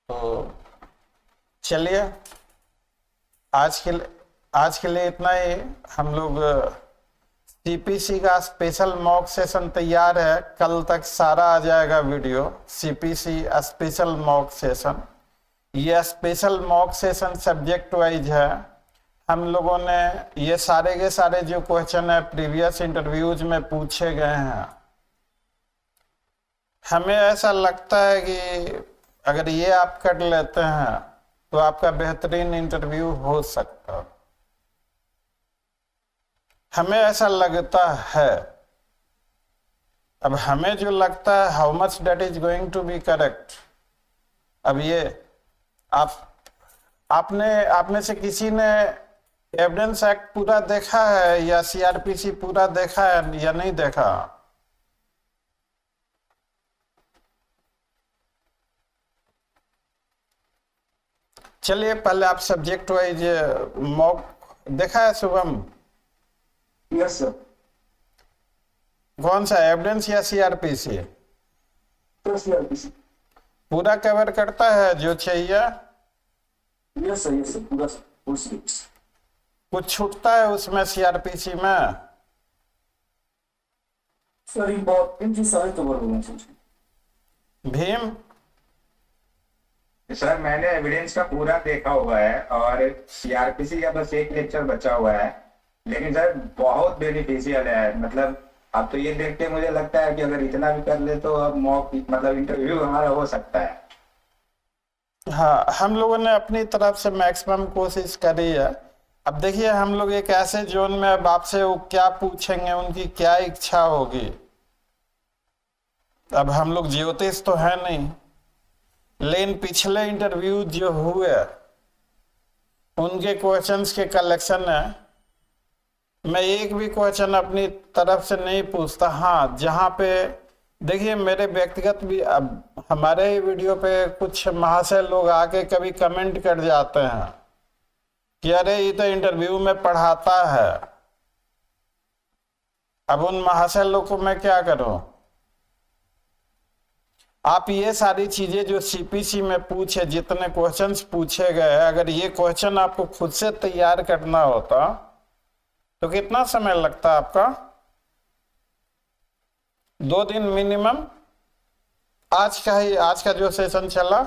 [SPEAKER 1] तो चलिए आज के लिए इतना ही। हम लोग सीपीसी का स्पेशल मॉक सेशन तैयार है, कल तक सारा आ जाएगा video. CPC special mock session, ये special mock session subject wise है। हम लोगों ने ये सारे के सारे जो क्वेश्चन है प्रीवियस इंटरव्यूज में पूछे गए हैं, हमें ऐसा लगता है कि अगर ये आप कर लेते हैं तो आपका बेहतरीन इंटरव्यू हो सकता है। हमें ऐसा लगता है। अब हमें जो लगता है, how much that is going to be correct, अब ये आप में से किसी ने एविडेंस एक्ट पूरा देखा है या सीआरपीसी पूरा देखा है या नहीं देखा? चलिए पहले आप सब्जेक्ट वाइज मॉक देखा है शुभम?
[SPEAKER 2] Yes sir.
[SPEAKER 1] कौन सा, एविडेंस या सीआरपीसी?
[SPEAKER 2] सर सीआरपीसी
[SPEAKER 1] पूरा कवर करता है जो चाहिए?
[SPEAKER 2] यस सर पूरा फुल सीरीज।
[SPEAKER 1] कुछ छूटता है उसमें सीआरपीसी में?
[SPEAKER 2] सर इम्पोर्टेंट चीज सारे कवर होना चाहिए।
[SPEAKER 1] भीम?
[SPEAKER 8] सर मैंने एविडेंस का पूरा देखा हुआ है और सीआरपीसी का बस एक लेक्चर बचा हुआ है, लेकिन सर बहुत बेनिफिशियल है। मतलब अब तो ये देख के मुझे लगता है कि अगर इतना भी कर ले तो अब मॉक मतलब इंटरव्यू हमारा हो सकता है।
[SPEAKER 1] हाँ, हम लोगों ने अपनी तरफ से मैक्सिमम कोशिश करी है। अब देखिए हम लोग एक ऐसे जोन में, अब आपसे वो क्या पूछेंगे, उनकी क्या इच्छा होगी। अब हम लोग ज्योतिष तो है नहीं, लेकिन पिछले इंटरव्यू जो हुए उनके क्वेश्चंस के कलेक्शन है। मैं एक भी क्वेश्चन अपनी तरफ से नहीं पूछता। हाँ, जहाँ पे देखिए मेरे व्यक्तिगत भी, अब हमारे ही वीडियो पे कुछ महाशय लोग आके कभी कमेंट कर जाते हैं कि अरे ये तो इंटरव्यू में पढ़ाता है। अब उन महाशय लोग को मैं क्या करूं? आप ये सारी चीजें जो सीपीसी में पूछे, जितने क्वेश्चंस पूछे गए, अगर ये क्वेश्चन आपको खुद से तैयार करना होता तो कितना समय लगता आपका? 2 दिन मिनिमम। आज का जो सेशन चला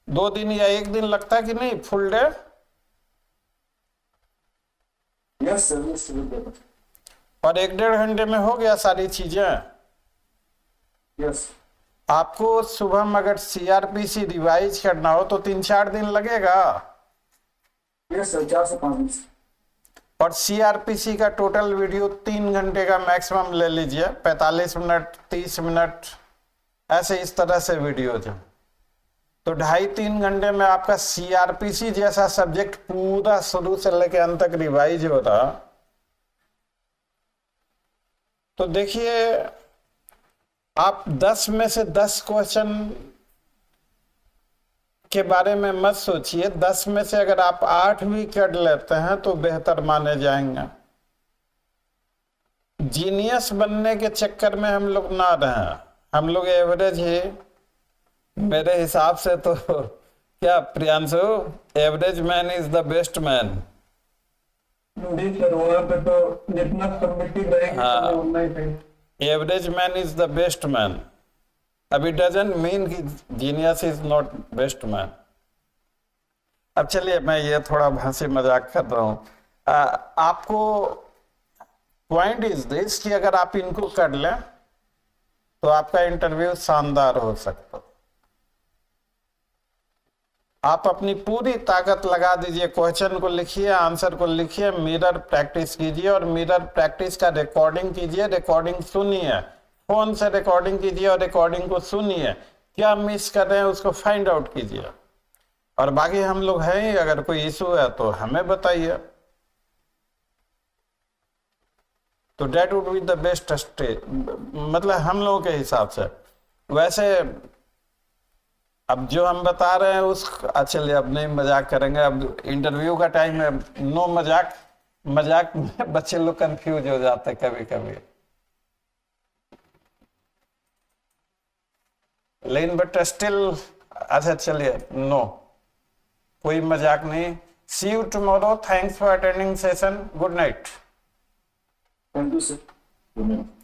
[SPEAKER 1] 2 दिन या 1 दिन लगता कि नहीं, फुल डे?
[SPEAKER 2] Yes sir.
[SPEAKER 1] और 1-1.5 घंटे में हो गया सारी चीजें।
[SPEAKER 2] यस।
[SPEAKER 1] आपको सुबह अगर सीआरपीसी रिवाइज करना हो तो 3-4 दिन लगेगा।
[SPEAKER 2] यस सर, 4 से 5 दिन।
[SPEAKER 1] और सीआरपीसी का टोटल वीडियो 3 घंटे का मैक्सिमम ले लीजिए, 45 मिनट 30 मिनट ऐसे इस तरह से वीडियो जो, तो 2.5-3 घंटे में आपका सीआरपीसी जैसा सब्जेक्ट पूरा शुरू से लेकर अंत तक रिवाइज हो रहा। तो देखिए आप 10 में से 10 क्वेश्चन के बारे में मत सोचिए, 10 में से अगर आप 8 भी कर लेते हैं तो बेहतर माने जाएंगे। जीनियस बनने के चक्कर में हम लोग ना रहें, हम लोग एवरेज ही, मेरे हिसाब से तो क्या Priyanshu, average man is the best man.
[SPEAKER 5] जी सर, वहाँ पे तो जितना सबमिटेड रहेंगे
[SPEAKER 1] हाँ।
[SPEAKER 5] उतना ही सही।
[SPEAKER 1] Average man is the best man. अभी डजंट मीन कि genius is not best man. अब चलिए मैं ये थोड़ा हंसी मजाक कर रहा हूं। आपको पॉइंट इज दिस कि अगर आप इनको कर लें तो आपका इंटरव्यू शानदार हो सकता। आप अपनी पूरी ताकत लगा दीजिए, क्वेश्चन को लिखिए, आंसर को लिखिए, मिरर प्रैक्टिस कीजिए और मिरर प्रैक्टिस का रिकॉर्डिंग कीजिए, रिकॉर्डिंग सुनिए, फोन से रिकॉर्डिंग कीजिए और रिकॉर्डिंग को सुनिए, क्या मिस कर रहे हैं उसको फाइंड आउट कीजिए। और बाकी हम लोग हैं ही, अगर कोई इशू है तो हमें बताइए। तो that would be the best stage, मतलब हम लोगों के हिसाब से। वैसे अब जो हम बता रहे हैं उस, चलिए अब नहीं मजाक करेंगे, अब इंटरव्यू का टाइम है, नो मजाक। मजाक में बच्चे लोग कंफ्यूज हो जाते हैं कभी कभी, लेकिन बट स्टिल अच्छा चलिए, नो कोई मजाक नहीं। See you tomorrow, thanks for attending session, good night.
[SPEAKER 4] Thank you, sir.
[SPEAKER 8] Good night.